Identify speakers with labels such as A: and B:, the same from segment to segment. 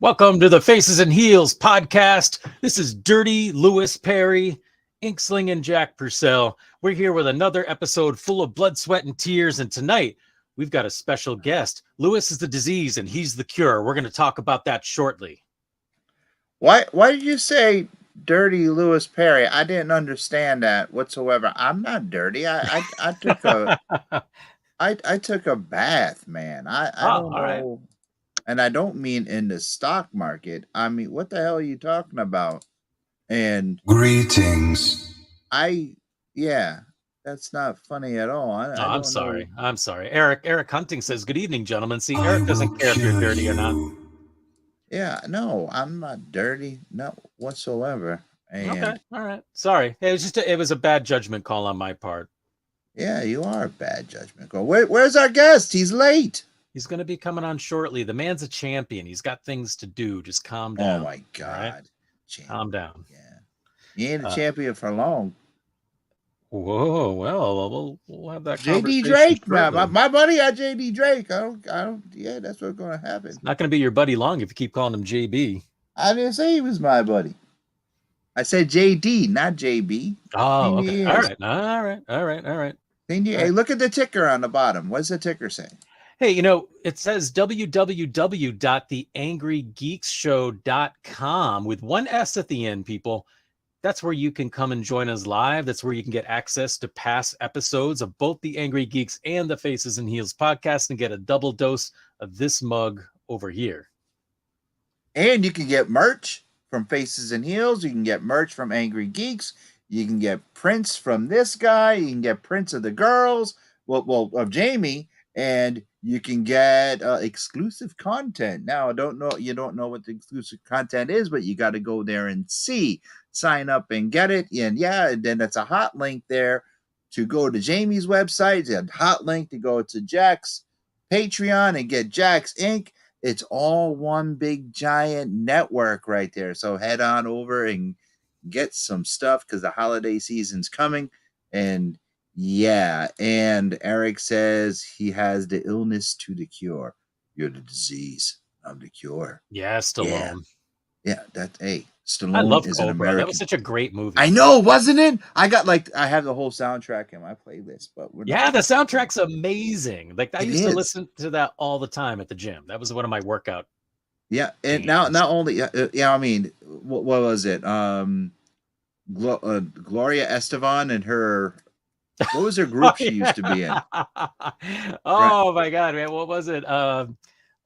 A: Welcome to the Faces and Heels podcast. This is Dirty Lewis Perry, Inksling, and Jack Purcell. We're here with another episode full of blood, sweat, and tears. And tonight, we've got a special guest. Lewis is the disease, and he's the cure. We're going to talk about that shortly.
B: Why did you say Dirty Lewis Perry? I didn't understand that whatsoever. I'm not dirty. I took a I took a bath, man. I don't
A: All right.
B: know. And I don't mean in the stock market. I mean, what the hell are you talking about? And
C: Greetings.
B: yeah, that's not funny at all. I
A: I'm
B: don't
A: sorry.
B: know.
A: I'm sorry. Eric Hunting says, "Good evening, gentlemen." See, Eric doesn't care if you're dirty or not.
B: Yeah, no, I'm not dirty, not whatsoever.
A: Okay.
B: And
A: All right. Sorry. It was a bad judgment call on my part.
B: yeah, you are a bad judgment call. Where's our guest? He's late.
A: He's going to be coming on shortly. The man's a champion. He's got things to do. Just calm down.
B: Oh my God.
A: Right? Calm down.
B: Yeah. He ain't a champion for long.
A: Whoa, well, we'll have that
B: JD Drake, man. My buddy at JD Drake. I don't, yeah, that's what's going to happen.
A: It's not going to be your buddy long if you keep calling him JB.
B: I didn't say he was my buddy. I said JD, not JB.
A: Oh, okay. All right.
B: Hey, look at the ticker on the bottom. What's the ticker say?
A: Hey, it says www.theangrygeekshow.com with one S at the end, people. That's where you can come and join us live. That's where you can get access to past episodes of both the Angry Geeks and the Faces and Heels podcast and get a double dose of this mug over here.
B: And you can get merch from Faces and Heels. You can get merch from Angry Geeks. You can get prints from this guy. You can get prints of the girls, well, of Jamie, and you can get exclusive content. Now, you don't know what the exclusive content is, but you got to go there and sign up and get it. And then that's a hot link there to go to Jamie's website, a hot link to go to Jack's Patreon and get Jack's Inc. It's all one big giant network right there. So head on over and get some stuff because the holiday season's coming. And yeah, and Eric says he has the illness to the cure. You're the disease. I'm the cure.
A: Yeah, Stallone.
B: Yeah, Stallone
A: I love
B: is
A: Cobra.
B: an American.
A: That was such a great movie.
B: I know, wasn't it? I have the whole soundtrack in my playlist, but
A: the soundtrack's amazing. Like I used to listen to that all the time at the gym. That was one of my workout.
B: Yeah, and not only I mean, what was it? Gloria Estefan and her. What was her group she used to be in?
A: My God, man. What was it? Oh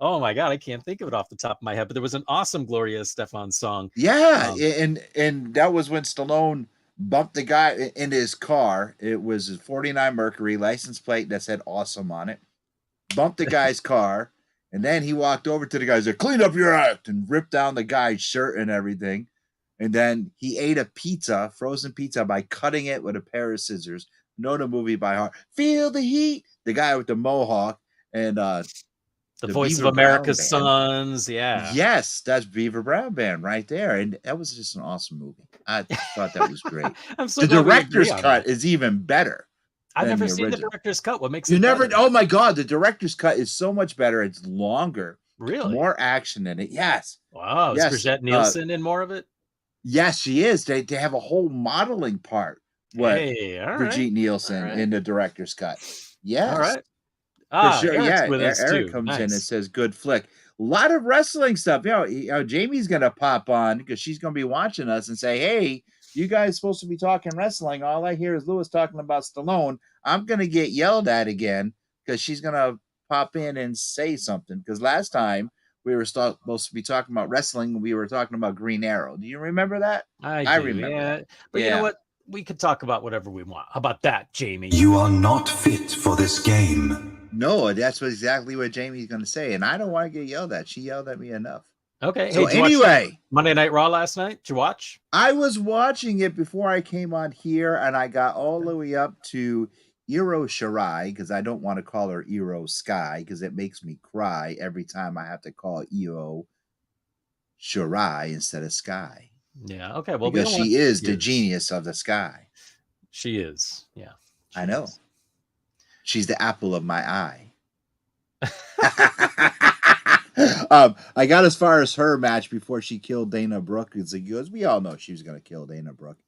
A: my God, I can't think of it off the top of my head, but there was an awesome Gloria Estefan song.
B: Yeah, and that was when Stallone bumped the guy in his car. It was a 49 Mercury license plate that said awesome on it. Bumped the guy's car, and then he walked over to the guy and said, "Clean up your act," and ripped down the guy's shirt and everything. And then he ate a frozen pizza, by cutting it with a pair of scissors. Know the movie by heart. Feel the heat. The guy with the mohawk and the
A: Voice
B: Beaver
A: of America's
B: Brown
A: Sons. Yeah.
B: Yes, that's Beaver Brown Band right there. And that was just an awesome movie. I thought that was great. The director's cut is even better.
A: I've never seen the director's cut. What makes
B: it
A: better?
B: Oh my God, the director's cut is so much better. It's longer.
A: Really?
B: More action in it. Yes.
A: Wow. Is Brigitte Nielsen in more of it?
B: Yes, she is. They have a whole modeling part. Brigitte Nielsen in the director's cut. Yes.
A: All right.
B: For sure. Eric comes in and says, "Good flick." A lot of wrestling stuff. Jamie's gonna pop on because she's gonna be watching us and say, "Hey, you guys supposed to be talking wrestling. All I hear is Lewis talking about Stallone." I'm gonna get yelled at again because she's gonna pop in and say something. Because last time we were supposed to be talking about wrestling, we were talking about Green Arrow. Do you remember that?
A: I remember. Yeah. But you know what? We could talk about whatever we want. How about that, Jamie?
C: You are not fit for this game.
B: No, that's exactly what Jamie's going to say. And I don't want to get yelled at. She yelled at me enough.
A: Okay.
B: So anyway.
A: Monday Night Raw last night? Did you watch?
B: I was watching it before I came on here, and I got all the way up to Io Shirai, because I don't want to call her Io Sky, because it makes me cry every time I have to call Io Shirai instead of Sky.
A: Yeah. Okay. Well,
B: because she is the genius of the sky.
A: She is. Yeah.
B: I know. She's the apple of my eye. I got as far as her match before she killed Dana Brooke. It's like, goes, we all know she was going to kill Dana Brooke.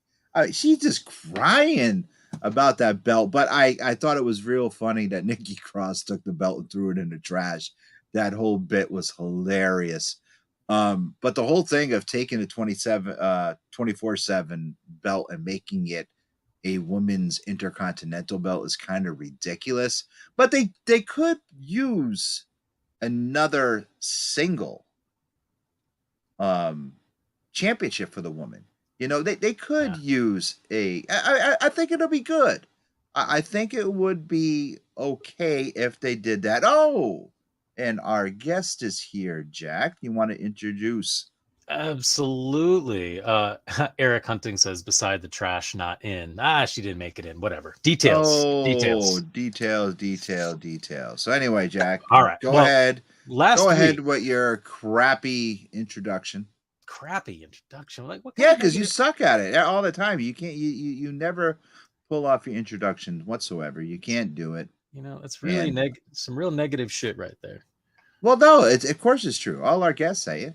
B: She's just crying about that belt. But I thought it was real funny that Nikki Cross took the belt and threw it in the trash. That whole bit was hilarious. But the whole thing of taking a 24/7 belt and making it a women's intercontinental belt is kind of ridiculous. But they could use another single championship for the woman. They could use I think it'll be good. I think it would be okay if they did that. Oh, and our guest is here, Jack. You want to introduce?
A: Absolutely. Eric Hunting says beside the trash, not in. She didn't make it in. Whatever. Details.
B: Details. So anyway, Jack.
A: All right.
B: Go ahead.
A: Go
B: ahead with your crappy introduction.
A: Crappy introduction? Like what?
B: Yeah, because you suck at it all the time. You can't. You never pull off your introduction whatsoever. You can't do it.
A: It's really some real negative shit right there.
B: Well, no, of course it's true. All our guests say it.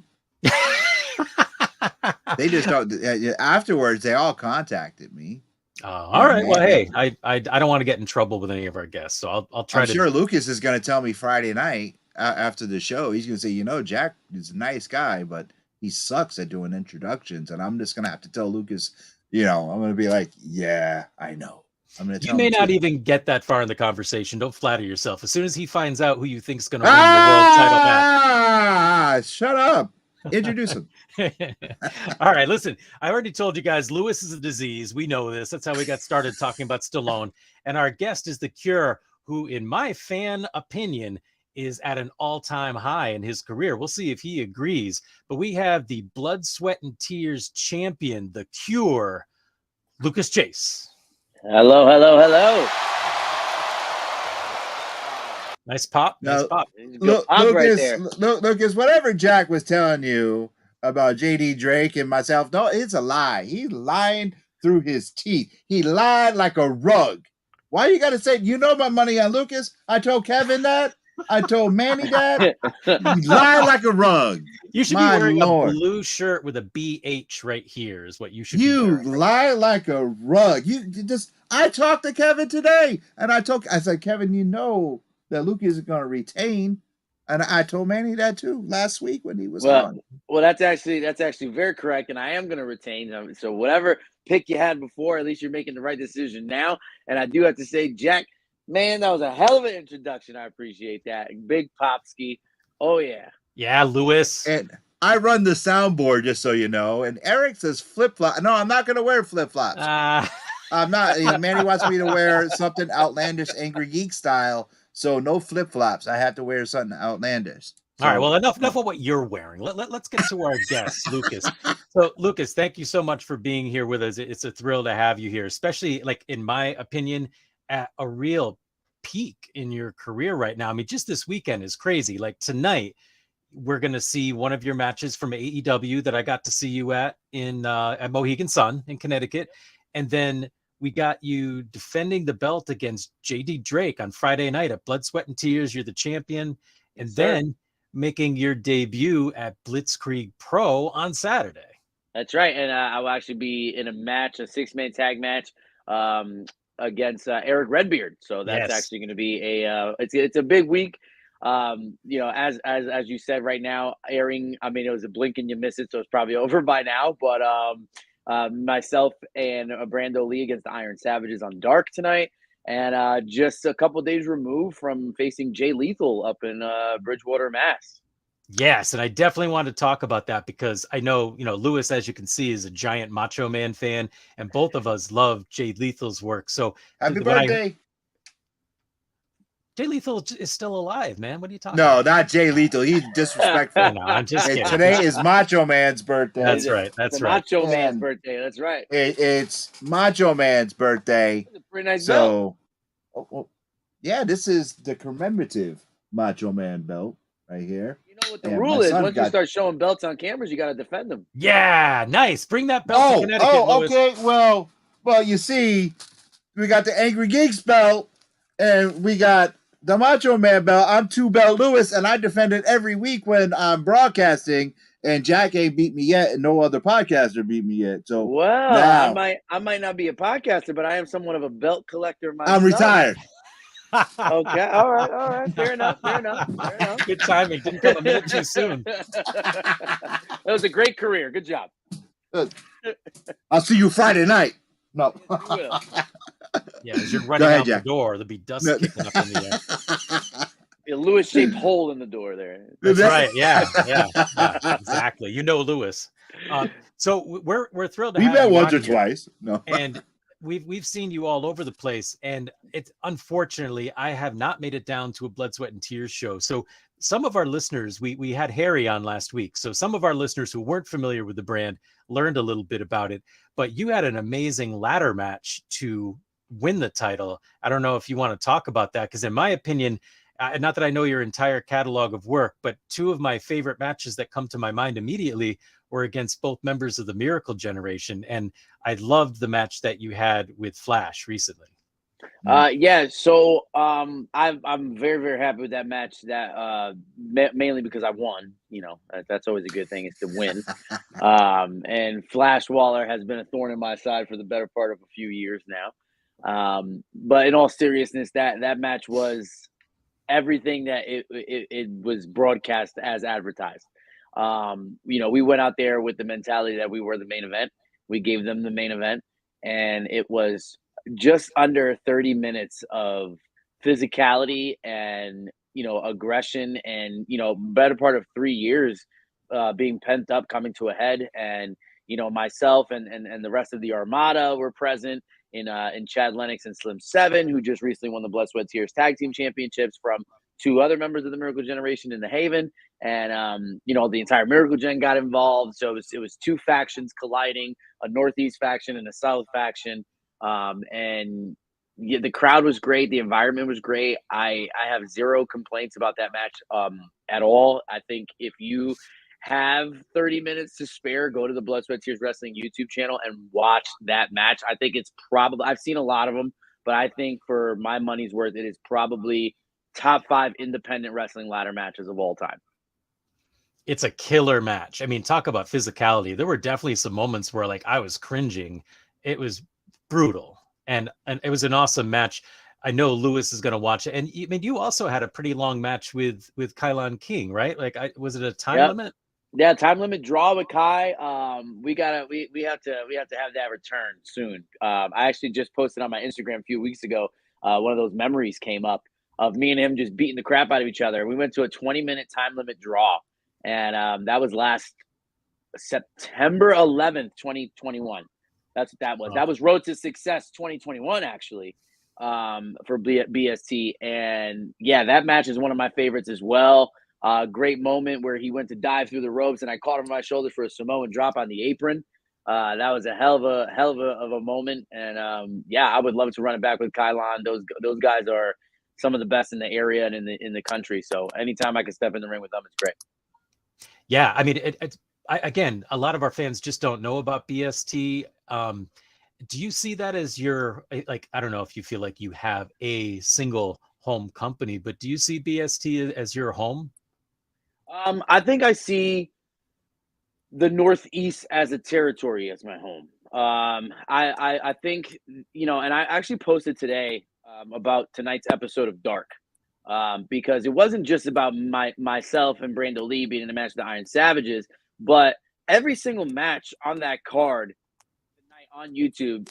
B: They just don't. Afterwards, they all contacted me.
A: All right. Well, hey, I don't want to get in trouble with any of our guests, so I'll try.
B: I'm sure Lucas is going to tell me Friday night after the show. He's going to say, Jack is a nice guy, but he sucks at doing introductions, and I'm just going to have to tell Lucas. I'm going to be like, yeah, I know. I'm going to.
A: You may not even get that far in the conversation. Don't flatter yourself. As soon as he finds out who you think is going to win the world title match,
B: shut up. Introduce him.
A: All right, listen, I already told you guys Lewis is a disease. We know this. That's how we got started talking about Stallone. And our guest is the Cure, who, in my fan opinion, is at an all-time high in his career. We'll see if he agrees. But we have the Blood, Sweat, and Tears champion, the Cure, Lucas Chase.
D: Hello.
A: Nice pop. Nice pop.
B: Lucas, whatever Jack was telling you about JD Drake and myself, no, it's a lie. He's lying through his teeth. He lied like a rug. Why you got to say, my money on Lucas? I told Kevin that. I told Manny that. You lie like a rug.
A: You should be wearing a blue shirt with a BH right here is what you should be wearing.
B: You lie like a rug. I talked to Kevin today, and I said, Kevin, that Lucas is going to retain, and I told Manny that too last week when he was on.
D: Well, that's actually very correct, and I am going to retain. So whatever pick you had before, at least you're making the right decision now. And I do have to say, Jack, man, that was a hell of an introduction. I appreciate that. Big Popski. Oh yeah.
A: Yeah, Lewis.
B: And I run the soundboard, just so you know. And Eric says flip-flop. No, I'm not going to wear flip-flops. I'm not. Manny wants me to wear something outlandish, Angry Geek style. So no flip-flops. I have to wear something outlandish.
A: All right. Well, enough of what you're wearing. Let's get to our guest, Lucas. So, Lucas, thank you so much for being here with us. It's a thrill to have you here, especially, like, in my opinion, at a real peak in your career right now. I mean, just this weekend is crazy. Like tonight, we're going to see one of your matches from AEW that I got to see you at Mohegan Sun in Connecticut. And then we got you defending the belt against JD Drake on Friday night at Blood, Sweat, and Tears. You're the champion. And then making your debut at Blitzkrieg Pro on Saturday.
D: That's right. And I will actually be in a match, a 6-man tag match against Eric Redbeard. So that's actually going to be it's a big week. As you said right now, airing, I mean, it was a blink and you miss it. So it's probably over by now, but myself and Brando Lee against the Iron Savages on Dark tonight, and just a couple days removed from facing Jay Lethal up in Bridgewater, Mass.
A: Yes, and I definitely want to talk about that because I know, Lewis, as you can see, is a giant Macho Man fan, and both of us love Jay Lethal's work. So
B: happy birthday.
A: Jay Lethal is still alive, man. What are you talking
B: about? No, not Jay Lethal. He's disrespectful.
A: No, I'm just kidding.
B: Today is Macho Man's birthday.
A: That's right.
D: Macho Man's birthday. That's right.
B: It's Macho Man's birthday.
D: It's a pretty nice belt.
B: Yeah, this is the commemorative Macho Man belt right here.
D: You know what the rule is? Once you start showing belts on cameras, you got to defend them.
A: Yeah, nice. Bring that belt to Connecticut, Lewis.
B: Okay. Well, you see, we got the Angry Geeks belt, and we got the Macho Man belt. I'm 2 Belt Lewis, and I defend it every week when I'm broadcasting. And Jack ain't beat me yet, and no other podcaster beat me yet. So
D: Well,
B: now
D: I might not be a podcaster, but I am somewhat of a belt collector myself.
B: I'm retired.
D: Okay, all right, fair enough.
A: Good timing. Didn't come a minute too soon.
D: That was a great career. Good job.
B: I'll see you Friday night. No.
D: You will.
A: Yeah, as you're running
B: ahead,
A: out the
B: Jack.
A: door, there'll be dust kicking up in the air.
D: A Lewis-shaped hole in the door there.
A: That's right. Yeah, exactly. You know Lewis. So we're thrilled to
B: We
A: have
B: met
A: you
B: once
A: on
B: or
A: here.
B: twice. No.
A: And we've seen you all over the place, and it's unfortunately I have not made it down to a Blood, Sweat, and Tears show. So some of our listeners, we had Harry on last week, so some of our listeners who weren't familiar with the brand learned a little bit about it. But you had an amazing ladder match to win the title. I don't know if you want to talk about that, because in my opinion, not that I know your entire catalog of work, but two of my favorite matches that come to my mind immediately were against both members of the Miracle Generation, and I loved the match that you had with Flash recently.
D: Yeah, so I'm very, very happy with that match. That mainly because I won. You know, that's always a good thing, is to win. And Flash Waller has been a thorn in my side for the better part of a few years now. But in all seriousness, that match was everything that it was broadcast as advertised. You know, we went out there with the mentality that we were the main event. We gave them the main event, and it was just under 30 minutes of physicality and, you know, aggression, and, you know, better part of 3 years being pent up, coming to a head. And, you know, myself and the rest of the Armada were present in Chad Lennox and Slim Seven, who just recently won the Blood, Sweat, Tears Tag Team Championships from 2 other members of the Miracle Generation in the Haven. And you know, the entire Miracle Gen got involved. So it was 2 factions colliding, a Northeast faction and a South faction. And yeah, the crowd was great. The environment was great. I have 0 complaints about that match at all. I think if you have 30 minutes to spare, go to the Blood, Sweat, Tears Wrestling YouTube channel and watch that match. I think it's probably, I've seen a lot of them, but I think for my money's worth, it is probably top 5 independent wrestling ladder matches of all time.
A: It's a killer match. I mean, talk about physicality. There were definitely some moments where like I was cringing. It was brutal, and it was an awesome match. I know Lewis is going to watch it, and I mean, you also had a pretty long match with Kylon King, right? Like, was it a time limit?
D: Yeah, time limit draw with Kai. We have to have that return soon. I actually just posted on my Instagram a few weeks ago. One of those memories came up of me and him just beating the crap out of each other. We went to a 20-minute time limit draw, and that was last September 11th, 2021. That's what that was. That was Road to Success 2021, actually, for BST. And yeah, that match is one of my favorites as well. Great moment where he went to dive through the ropes, and I caught him on my shoulder for a Samoan drop on the apron. That was a hell of a moment. And yeah, I would love to run it back with Kylon. Those guys are some of the best in the area and in the country. So anytime I can step in the ring with them, it's great.
A: Yeah, I mean, again, a lot of our fans just don't know about BST. Do you see that as your, like, I don't know if you feel like you have a single home company, but do you see BST as your home?
D: I think I see the Northeast as a territory as my home. I think, you know, and I actually posted today about tonight's episode of Dark, because it wasn't just about myself and Brando Lee being in a match with the Iron Savages, but every single match on that card tonight on YouTube,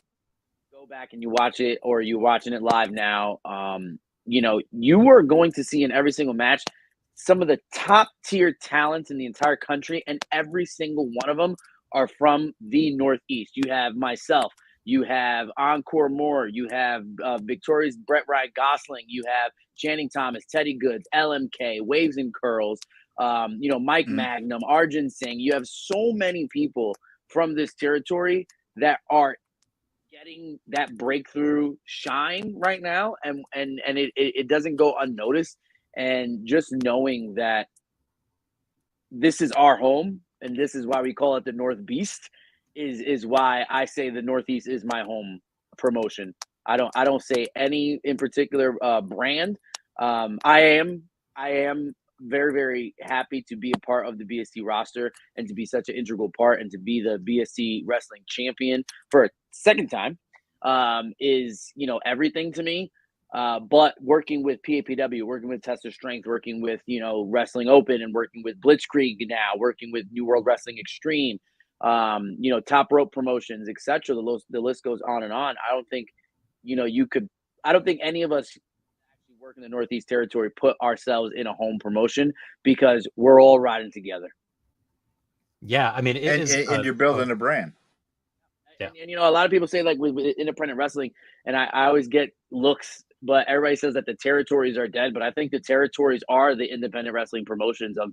D: go back and you watch it, or you're watching it live now. You know, you are going to see in every single match some of the top tier talents in the entire country, and every single one of them are from the Northeast. You have myself, you have Encore Moore, you have Victoria's Brett Ryan Gosling, you have Channing Thomas, Teddy Goods, LMK, Waves and Curls, you know, Mike Magnum, Arjun Singh. You have so many people from this territory that are getting that breakthrough shine right now, and it doesn't go unnoticed. And just knowing that this is our home, and this is why we call it the North Beast, is why I say the Northeast is my home promotion. I don't say any in particular brand, I am very, very happy to be a part of the BST roster and to be such an integral part and to be the BST wrestling champion for a second time is, everything to me. But working with PAPW, working with Tester Strength, working with, Wrestling Open and working with Blitzkrieg now, working with New World Wrestling Extreme, Top Rope Promotions, etc. The list goes on and on. I don't think any of us work in the Northeast Territory put ourselves in a home promotion because we're all riding together.
A: Yeah, I mean,
B: and you're building a brand.
D: Yeah. And a lot of people say like with independent wrestling, and I always get looks, but everybody says that the territories are dead. But I think the territories are the independent wrestling promotions of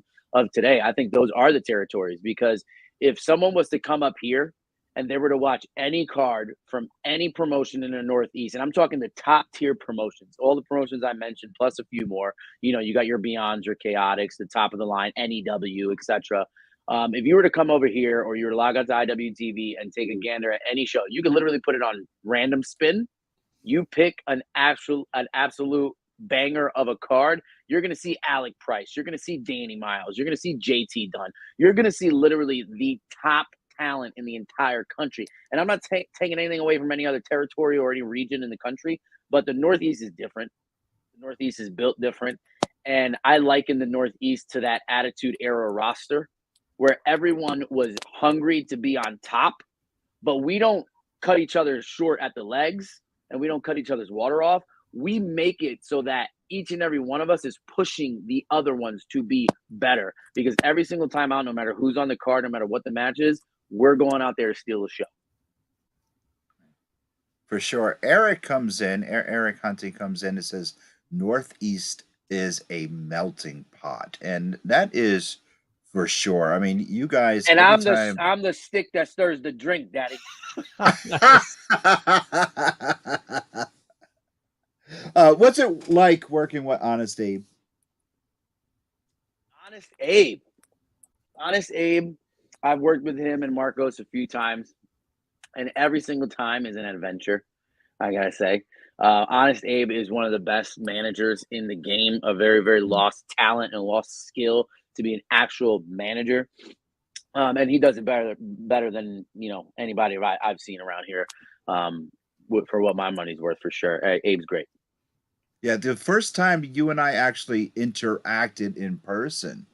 D: today. I think those are the territories, because if someone was to come up here and they were to watch any card from any promotion in the Northeast, and I'm talking the top tier promotions, all the promotions I mentioned, plus a few more, you got your Beyonds, your Chaotix, the top of the line, NEW, etc. If you were to come over here or you were to log out to IWTV and take a gander at any show, you could literally put it on random spin. You pick an absolute banger of a card. You're going to see Alec Price. You're going to see Danny Miles. You're going to see JT Dunn. You're going to see literally the top talent in the entire country. And I'm not taking anything away from any other territory or any region in the country, but the Northeast is different. The Northeast is built different. And I liken the Northeast to that Attitude Era roster where everyone was hungry to be on top, but we don't cut each other short at the legs and we don't cut each other's water off. We make it so that each and every one of us is pushing the other ones to be better, because every single time out, no matter who's on the card, no matter what the match is, we're going out there to steal the show.
B: For sure. Eric Hunting comes in and says, Northeast is a melting pot. And that is for sure. I mean, you guys.
D: And I'm the stick that stirs the drink, Daddy.
B: What's it like working with Honest Abe?
D: Honest Abe. I've worked with him and Marcos a few times, and every single time is an adventure. I gotta say, Honest Abe is one of the best managers in the game. A very, very lost talent and lost skill to be an actual manager, and he does it better than anybody I've seen around here. For what my money's worth, for sure. Abe's great.
B: Yeah, the first time you and I actually interacted in person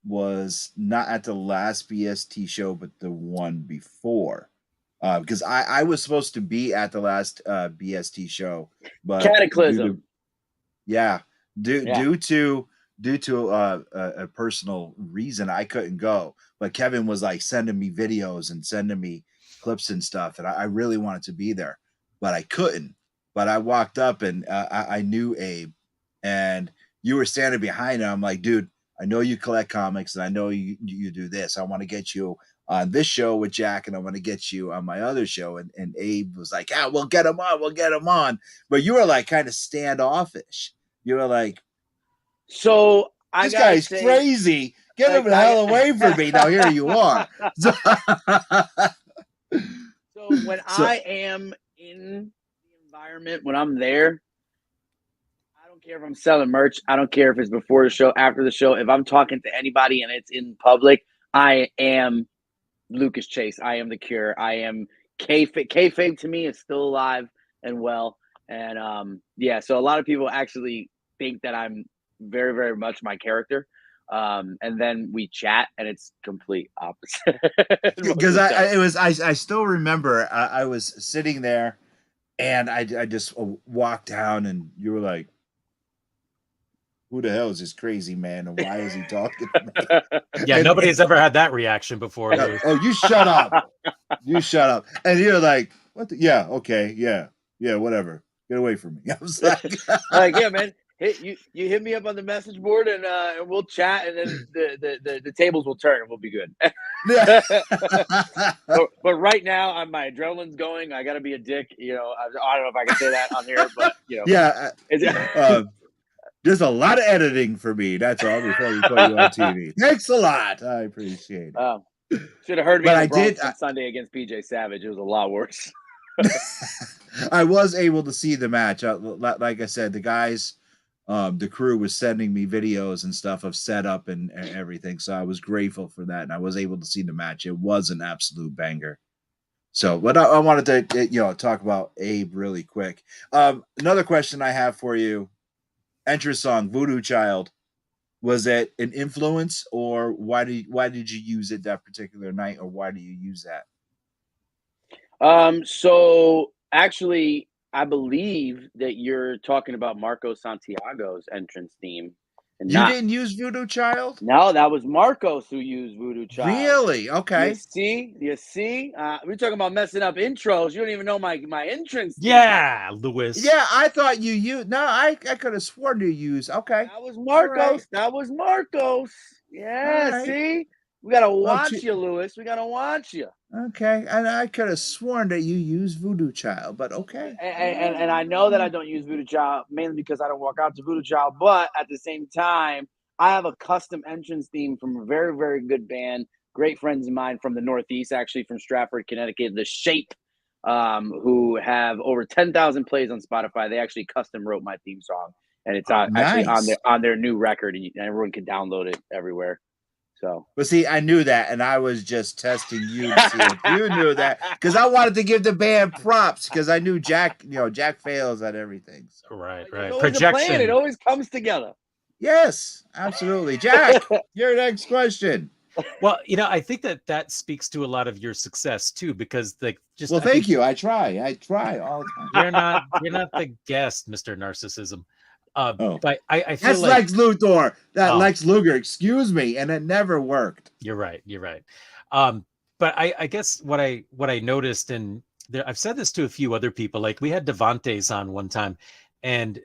B: was not at the last BST show, but the one before. Because I was supposed to be at the last BST show, but
D: Cataclysm.
B: Due to a personal reason, I couldn't go. But Kevin was like sending me videos and sending me clips and stuff, and I really wanted to be there, but I couldn't. But I walked up and I knew Abe, and you were standing behind him. I'm like, dude, I know you collect comics, and I know you do this. I want to get you on this show with Jack, and I want to get you on my other show. And Abe was like, we'll get him on. But you were like kind of standoffish. You were like,
D: so
B: this guy's crazy. Get him the hell away from me. Now here you are.
D: So I am in the environment, when I'm there, I don't care if I'm selling merch. I don't care if it's before the show, after the show. If I'm talking to anybody and it's in public, I am Lucas Chase. I am the Cure. I am kayfabe to me is still alive and well. And so a lot of people actually think that I'm very, very much my character. And then we chat and it's complete opposite.
B: Because I still remember I was sitting there and I just walked down and you were like, who the hell is this crazy man and why is he talking to me?
A: Yeah, nobody's ever had that reaction before.
B: Oh, you shut up. You shut up. And you're like, what the, yeah, okay, yeah, whatever. Get away from me. I was like,
D: yeah, man. You hit me up on the message board and we'll chat, and then the tables will turn and we'll be good. but right now, my adrenaline's going. I got to be a dick. I don't know if I can say that on here, but
B: yeah. There's a lot of editing for me. That's all before we put you on TV. Thanks a lot. I appreciate it.
D: Should have heard me on Sunday against PJ Savage. It was a lot worse.
B: I was able to see the match. Like I said, the guys the crew was sending me videos and stuff of setup and everything. So I was grateful for that, and I was able to see the match. It was an absolute banger. So, but I wanted to talk about Abe really quick. Another question I have for you: entrance song "Voodoo Child." Was it an influence, or why did you use it that particular night, or why do you use that?
D: So actually, I believe that you're talking about Marco Santiago's entrance theme, and
B: You
D: not.
B: didn't use Voodoo Child?
D: No, that was Marcos who used Voodoo Child.
B: Really?
D: You
B: Okay.
D: see, you see. We're talking about messing up intros. You don't even know my entrance theme.
A: Yeah, Lewis.
B: Yeah, I thought you used. No, I could have sworn you used. Okay.
D: That was
B: All right.
D: Marcos. That was Marcos. Yeah,
B: All right.
D: see, we gotta
B: Well,
D: watch you, Lewis. We gotta watch you.
B: okay. And I could have sworn that you used Voodoo Child, but okay.
D: And I know that I don't use Voodoo Child mainly because I don't walk out to Voodoo Child, but at the same time, I have a custom entrance theme from a very, very good band, great friends of mine from the Northeast, actually from Stratford, Connecticut, The Shape, who have over 10,000 plays on Spotify. They actually custom wrote my theme song, and it's actually
B: Nice.
D: on their new record, and everyone can download it everywhere. So,
B: But see, I knew that, and I was just testing you to see if you knew that, because I wanted to give the band props, because I knew Jack. Jack fails at everything. So.
A: Right.
D: There's always a plan. It always comes together.
B: Yes, absolutely, Jack. Your next question.
A: Well, I think that speaks to a lot of your success too, because
B: Well, thank you. I try all the
A: time. You're not the guest, Mr. Narcissism. But I feel
B: that's
A: like
B: Lex Luthor. Lex Luger. Excuse me, and it never worked.
A: You're right. But I guess what I noticed, and I've said this to a few other people. Like we had Devante's on one time, and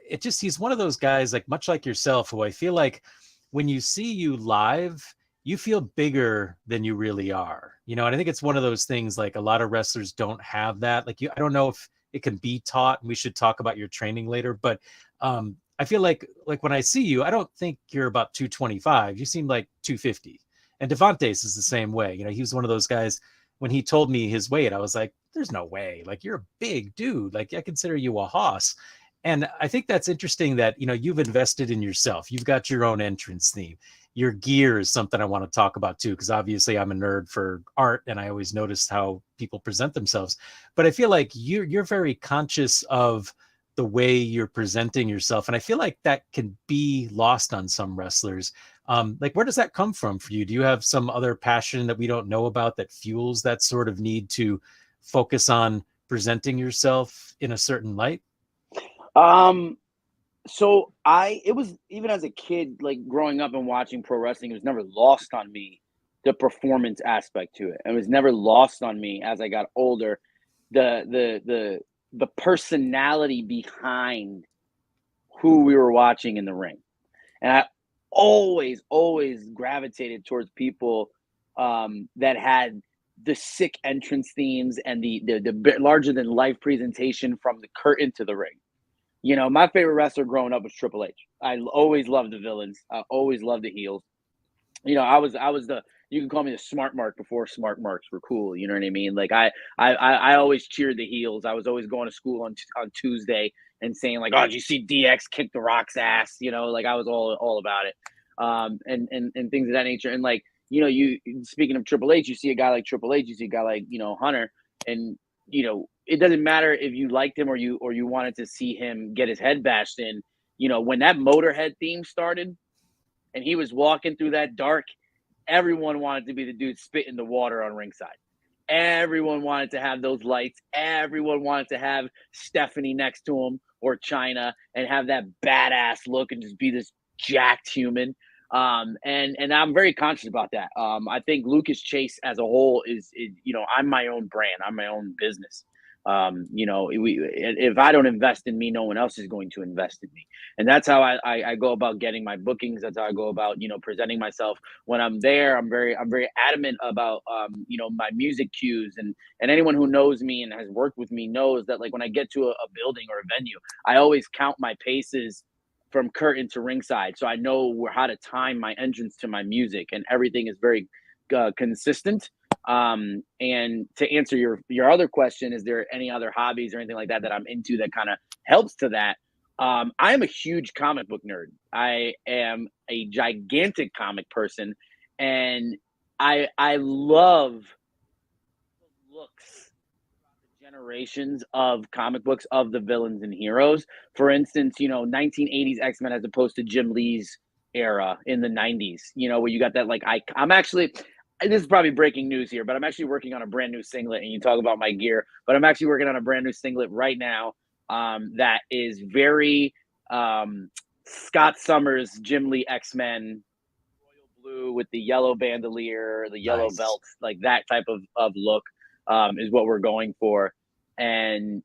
A: he's one of those guys, like much like yourself, who I feel like when you see you live, you feel bigger than you really are. And I think it's one of those things, like a lot of wrestlers don't have that. Like I don't know if it can be taught, and we should talk about your training later, but I feel like when I see you, I don't think you're about 225. You seem like 250. And Devante's is the same way. He was one of those guys. When he told me his weight, I was like, there's no way. Like, you're a big dude. Like, I consider you a hoss. And I think that's interesting that, you've invested in yourself. You've got your own entrance theme. Your gear is something I want to talk about too, because obviously I'm a nerd for art and I always notice how people present themselves. But I feel like you're very conscious of the way you're presenting yourself. And I feel like that can be lost on some wrestlers. Like, where does that come from for you? Do you have some other passion that we don't know about that fuels that sort of need to focus on presenting yourself in a certain light?
D: So it was, even as a kid, like growing up and watching pro wrestling, it was never lost on me, the performance aspect to it. It was never lost on me as I got older, the personality behind who we were watching in the ring. And I always gravitated towards people that had the sick entrance themes and the larger than life presentation from the curtain to the ring. My favorite wrestler growing up was Triple H. I always loved the villains. I always loved the heels. I was you can call me the smart mark before smart marks were cool. You know what I mean? Like I always cheered the heels. I was always going to school on Tuesday and saying like, oh, did you see DX kick the Rock's ass? Like I was all about it. And things of that nature. And like, you speaking of Triple H, you see a guy like Triple H, you see a guy like, Hunter, and it doesn't matter if you liked him or you wanted to see him get his head bashed in. When that Motorhead theme started and he was walking through that dark, everyone wanted to be the dude spitting the water on ringside. Everyone wanted to have those lights. Everyone wanted to have Stephanie next to him or China and have that badass look and just be this jacked human. And I'm very conscious about that. I think Lucas Chase as a whole is I'm my own brand. I'm my own business. If I don't invest in me, no one else is going to invest in me. And that's how I go about getting my bookings. That's how I go about, presenting myself when I'm there. I'm very adamant about, my music cues, and anyone who knows me and has worked with me knows that like when I get to a building or a venue, I always count my paces from curtain to ringside. So I know how to time my entrance to my music, and everything is very consistent. And to answer your other question, is there any other hobbies or anything like that I'm into that kind of helps to that? I am a huge comic book nerd. I am a gigantic comic person, and I love the looks, the generations of comic books of the villains and heroes. For instance, 1980s X-Men as opposed to Jim Lee's era in the 90s. Where you got that I'm actually, this is probably breaking news here, but I'm actually working on a brand new singlet. And you talk about my gear, but I'm actually working on a brand new singlet right now. That is very Scott Summers, Jim Lee X-Men, royal blue with the yellow bandolier, the yellow
A: Nice.
D: belt, like that type of look is what we're going for. And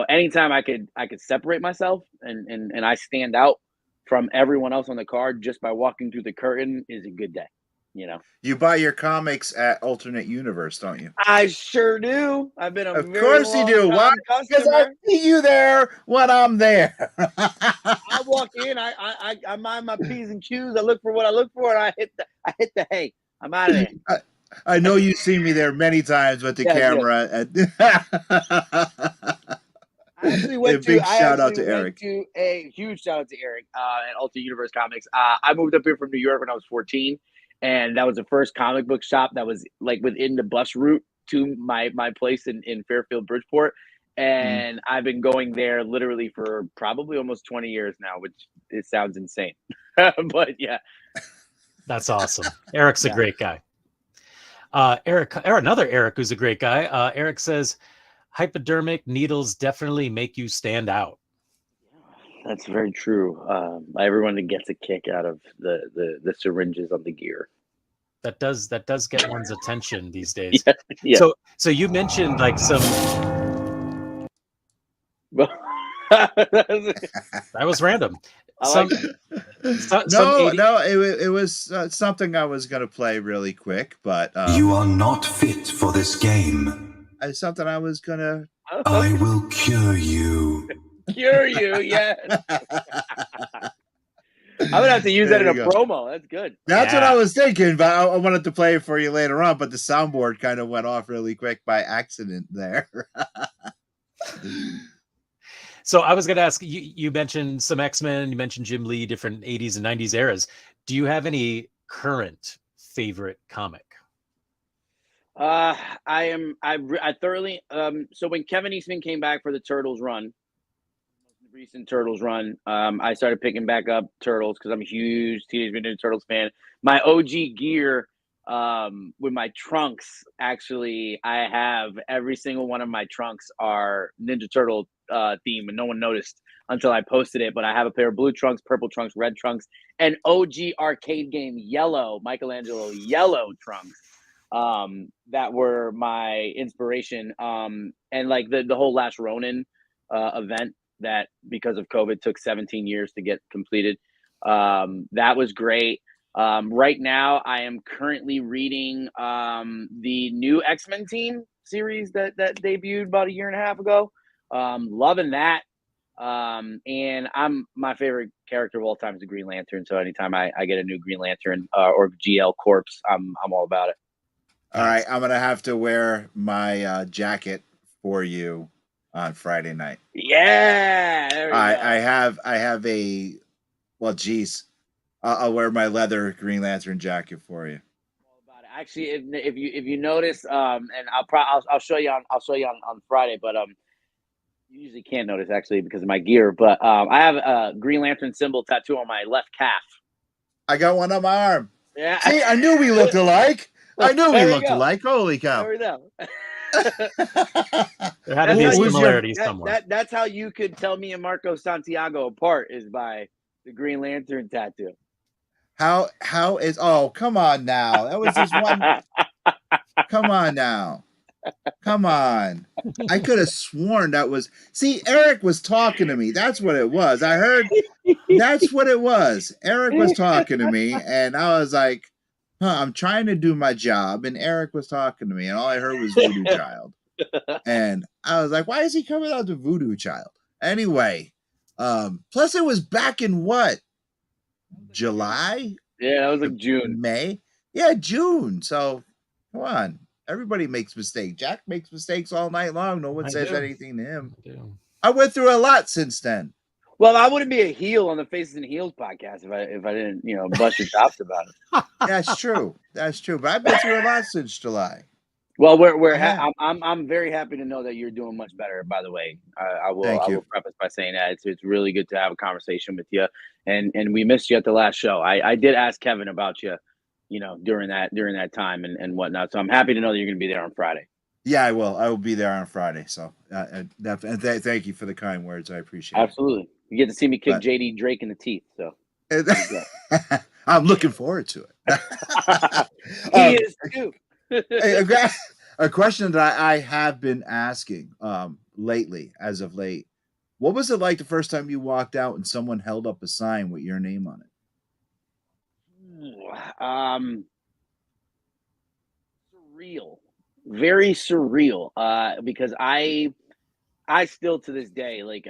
D: anytime I could separate myself and I stand out from everyone else on the card just by walking through the curtain is a good day.
B: You buy your comics at Alternate Universe, don't you?
D: I sure do. I've been a
B: Of
D: very
B: course you do.
D: long
B: Why?
D: time
B: Because I
D: customer.
B: see you there when I'm there.
D: I walk in, I mind my P's and Q's, I look for what I look for, and I hit the hay. I'm out of there.
B: I know you've seen me there many times with the
D: Yes, yes.
B: camera.
D: I actually
B: A
D: went
B: big shout out to Eric.
D: to a huge shout out to Eric at Ultimate Universe Comics. I moved up here from New York when I was 14, and that was the first comic book shop that was like within the bus route to my place in Fairfield, Bridgeport. And I've been going there literally for probably almost 20 years now, which it sounds insane. But yeah.
A: That's awesome. Eric's a great guy. Another Eric who's a great guy. Eric says, hypodermic needles definitely make you stand out.
D: That's very true. Everyone gets a kick out of the syringes on the gear.
A: That does get one's attention these days.
D: Yeah.
A: So you mentioned like some. That was random.
B: No, it was something I was going to play really quick, but
C: You are not fit for this game.
B: it's something I was going to.
C: I will cure you.
D: Cure you, yes. I would have to use that in a promo. That's good.
B: That's what I was thinking, but I wanted to play it for you later on, but the soundboard kind of went off really quick by accident there.
A: So I was going to ask, you mentioned some X-Men, you mentioned Jim Lee, different 80s and 90s eras. Do you have any current favorite comic?
D: I thoroughly so when Kevin Eastman came back for the Turtles run, recent Turtles run, I started picking back up Turtles because I'm a huge Teenage Mutant Ninja Turtles fan. My OG gear with my trunks, actually, I have every single one of my trunks are Ninja Turtle theme, and no one noticed until I posted it. But I have a pair of blue trunks, purple trunks, red trunks, and OG arcade game yellow, Michelangelo yellow trunks. That were my inspiration. And like the whole Last Ronin event that because of COVID took 17 years to get completed. That was great. Right now, I am currently reading the new X-Men team series that debuted about a year and a half ago. Loving that. And my favorite character of all time is the Green Lantern. So anytime I get a new Green Lantern or GL Corpse, I'm all about it.
B: All right, I'm gonna have to wear my jacket for you on Friday night.
D: Yeah, there we go.
B: I have a geez. I'll wear my leather Green Lantern jacket for you.
D: Actually, if you notice, and I'll show you on Friday, but you usually can't notice actually because of my gear. But I have a Green Lantern symbol tattoo on my left calf.
B: I got one on my arm.
D: Yeah.
B: See, I knew we looked alike. I knew we looked alike. Holy cow!
D: There we go.
A: There had to be a similarity somewhere.
D: That's how you could tell me and Marco Santiago apart is by the Green Lantern tattoo.
B: How is? Oh, come on now. That was just one. Come on now. Come on. I could have sworn that was. See, Eric was talking to me. That's what it was. I heard. That's what it was. Eric was talking to me, and I was like, I'm trying to do my job, and Eric was talking to me, and all I heard was Voodoo Child. And I was like, why is he coming out to Voodoo Child? Anyway, plus it was back in what? July?
D: Yeah, that was like June.
B: May? Yeah, June. So, come on. Everybody makes mistakes. Jack makes mistakes all night long. No one says anything to him. I went through a lot since then.
D: Well, I wouldn't be a heel on the Faces and Heels podcast if I didn't, bust your chops about it.
B: That's true. That's true. But I've been through a lot since July.
D: Well,
B: Yeah.
D: I'm very happy to know that you're doing much better. By the way, I
B: Thank you.
D: will preface by saying that it's really good to have a conversation with you, and we missed you at the last show. I did ask Kevin about you, during that time and whatnot. So I'm happy to know that you're going to be there on Friday.
B: Yeah, I will. I will be there on Friday. So, thank you for the kind words. I appreciate it.
D: Absolutely, you get to see me kick
B: But-
D: JD Drake in the teeth. So
B: I'm looking forward to it.
D: he is too.
B: A question that I have been asking lately, as of late. What was it like the first time you walked out and someone held up a sign with your name on it?
D: Surreal, very surreal. Because I still to this day, like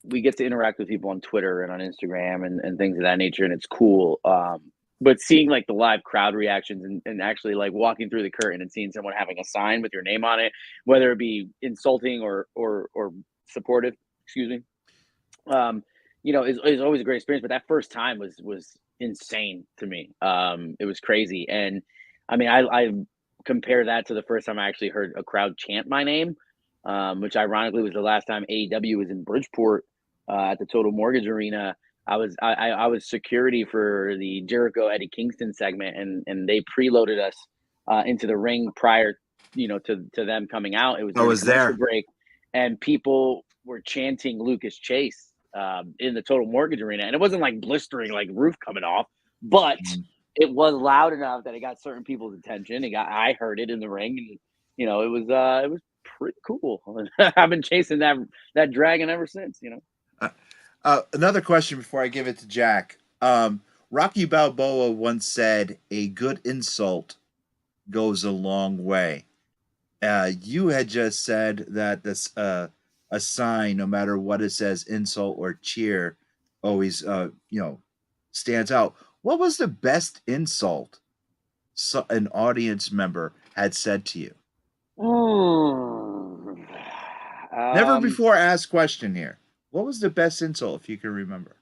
D: we get to interact with people on Twitter and on Instagram and things of that nature, and it's cool. But seeing like the live crowd reactions and actually like walking through the curtain and seeing someone having a sign with your name on it, whether it be insulting or supportive, excuse me, is always a great experience. But that first time was insane to me. It was crazy, and I mean, I compare that to the first time I actually heard a crowd chant my name, which ironically was the last time AEW was in Bridgeport at the Total Mortgage Arena. I was security for the Jericho Eddie Kingston segment, and they preloaded us into the ring prior, to them coming out. It was during
B: was
D: a commercial
B: there.
D: break, and people were chanting Lucas Chase in the Total Mortgage Arena, and it wasn't like blistering, like roof coming off, but it was loud enough that it got certain people's attention. I heard it in the ring, and it was pretty cool. I've been chasing that dragon ever since.
B: Another question before I give it to Jack. Rocky Balboa once said, "A good insult goes a long way." You had just said that this a sign, no matter what it says, insult or cheer, always stands out. What was the best insult an audience member had said to you? Never before asked question here. What was the best insult, if you can remember?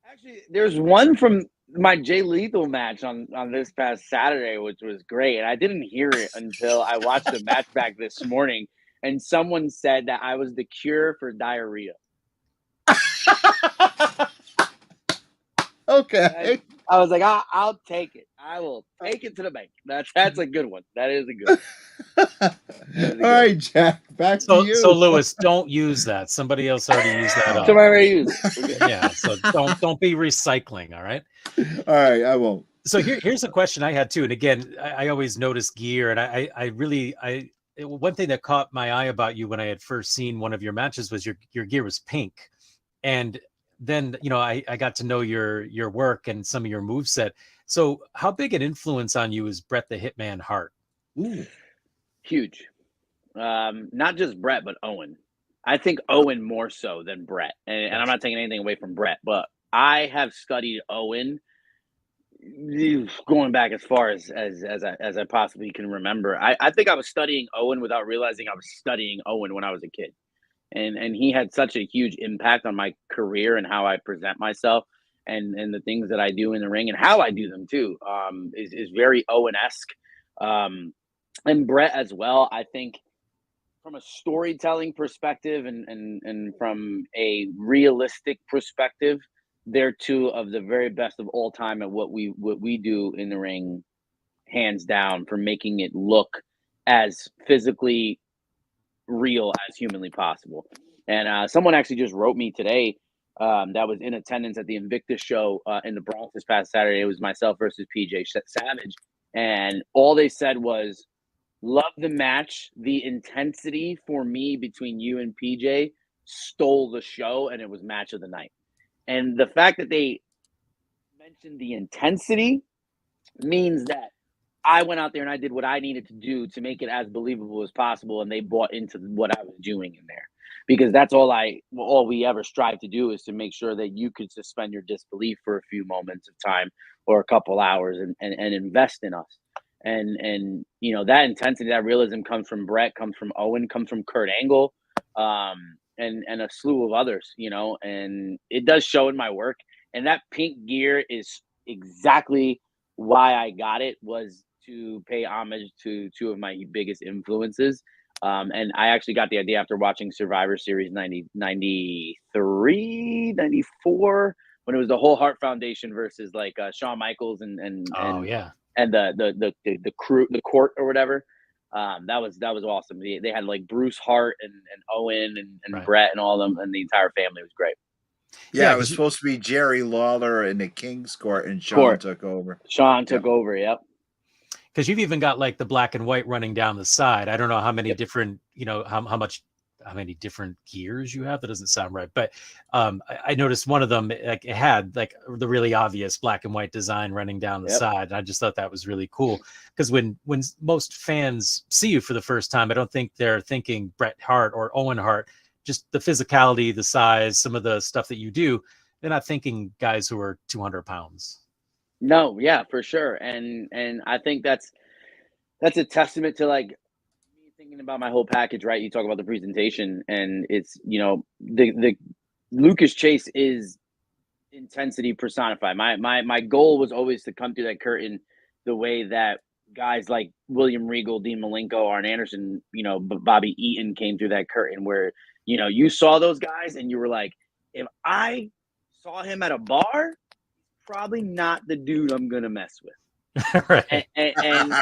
D: Actually, there's one from my Jay Lethal match on this past Saturday, which was great. And I didn't hear it until I watched the match back this morning. And someone said that I was the cure for diarrhea.
B: Okay.
D: I was like, I'll take it. I will take it to the bank. That's a good one. That is a good one.
B: All right, Jack, back to you.
A: So Lewis, don't use that. Somebody else already used that up.
D: Somebody already used it.
A: Yeah, so don't be recycling, all right?
B: All right, I won't.
A: So here's a question I had too. And again, I always notice gear, and I really one thing that caught my eye about you when I had first seen one of your matches was your gear was pink. And then I got to know your work and some of your moveset. So how big an influence on you is Bret the Hitman Hart?
B: Ooh.
D: Huge. Not just Bret, but Owen. I think Owen more so than Bret. And I'm not taking anything away from Bret, but I have studied Owen going back as far as I possibly can remember. I think I was studying Owen without realizing I was studying Owen when I was a kid. And he had such a huge impact on my career and how I present myself and the things that I do in the ring and how I do them too. Is very Owen-esque. And Bret as well. I think from a storytelling perspective and from a realistic perspective, they're two of the very best of all time at what we do in the ring, hands down, for making it look as physically real as humanly possible. And someone actually just wrote me today that was in attendance at the Invictus show in the Bronx this past Saturday. It was myself versus PJ Savage, and all they said was, "Love the match. The intensity for me between you and PJ stole the show, and it was match of the night." And the fact that they mentioned the intensity means that I went out there and I did what I needed to do to make it as believable as possible, and they bought into what I was doing in there. Because that's all we ever strive to do, is to make sure that you could suspend your disbelief for a few moments of time or a couple hours and invest in us. And that intensity, that realism comes from Bret, comes from Owen, comes from Kurt Angle. and a slew of others, and it does show in my work. And that pink gear is exactly why I got it, was to pay homage to two of my biggest influences. And I actually got the idea after watching Survivor Series 93, 94, when it was the Whole Heart Foundation versus like Shawn Michaels
A: Oh yeah.
D: and the crew, the court or whatever. That was awesome. They had like Bruce Hart and Owen and
A: Right.
D: Brett and all of them, and the entire family was great.
B: Yeah, it was supposed to be Jerry Lawler in the King's Court, and Sean took over.
D: Sean took over, yep.
A: Because you've even got like the black and white running down the side. I don't know how many different, how many different gears you have. That doesn't sound right. But I noticed one of them, like it had like the really obvious black and white design running down the side. And I just thought that was really cool. Because when most fans see you for the first time, I don't think they're thinking Bret Hart or Owen Hart, just the physicality, the size, some of the stuff that you do. They're not thinking guys who are 200 pounds.
D: No, yeah, for sure. And I think that's a testament to like me thinking about my whole package, right? You talk about the presentation, and it's, the Lucas Chase is intensity personified. My goal was always to come through that curtain the way that guys like William Regal, Dean Malenko, Arn Anderson, Bobby Eaton came through that curtain, where you saw those guys and you were like, if I saw him at a bar, probably not the dude I'm gonna mess with.
A: Right.
D: And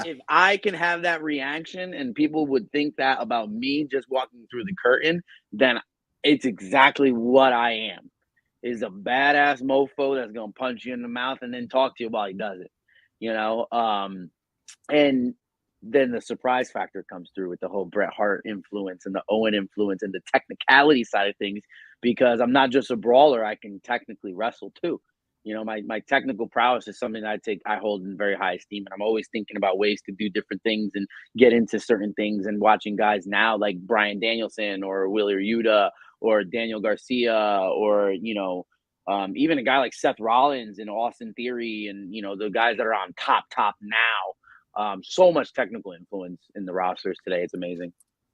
D: if I can have that reaction and people would think that about me just walking through the curtain, then it's exactly what I am. Is a badass mofo that's gonna punch you in the mouth and then talk to you while he does it. And then the surprise factor comes through with the whole Bret Hart influence and the Owen influence and the technicality side of things, because I'm not just a brawler, I can technically wrestle too. My technical prowess is something that I hold in very high esteem, and I'm always thinking about ways to do different things and get into certain things. And watching guys now like Bryan Danielson or Wheeler Yuta or Daniel Garcia, or even a guy like Seth Rollins and Austin Theory, and the guys that are on top now. So much technical influence in the rosters today. It's amazing.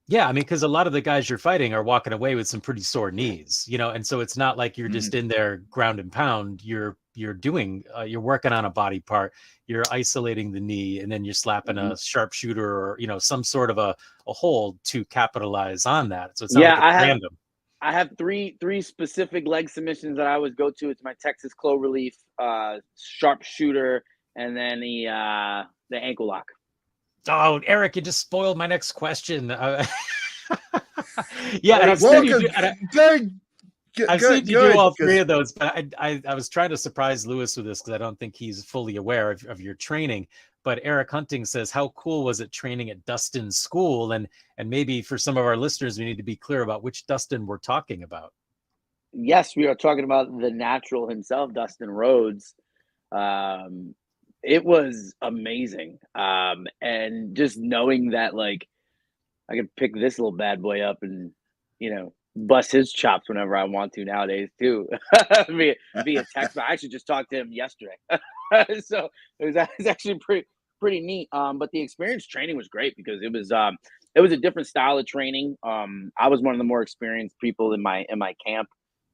A: Yeah, I mean, because a lot of the guys you're fighting are walking away with some pretty sore knees, and so it's not like you're just in there ground and pound. You're doing, you're working on a body part, you're isolating the knee, and then you're slapping a sharpshooter or some sort of a hold to capitalize on that. So it's not like it's random.
D: I have three specific leg submissions that I always go to. It's my Texas cloverleaf, sharpshooter, and then the ankle lock.
A: Oh, Eric, you just spoiled my next question. Yeah, and I've
B: seen you
A: do all three of those, but I was trying to surprise Lewis with this because I don't think he's fully aware of your training. But Eric Hunting says, how cool was it training at Dustin's school? And maybe for some of our listeners, we need to be clear about which Dustin we're talking about.
D: Yes, we are talking about the natural himself, Dustin Rhodes. It was amazing. And just knowing that, like, I could pick this little bad boy up and, bust his chops whenever I want to nowadays too, via text. I actually just talked to him yesterday. So it was actually pretty neat. But the experience training was great because it was a different style of training. I was one of the more experienced people in my camp.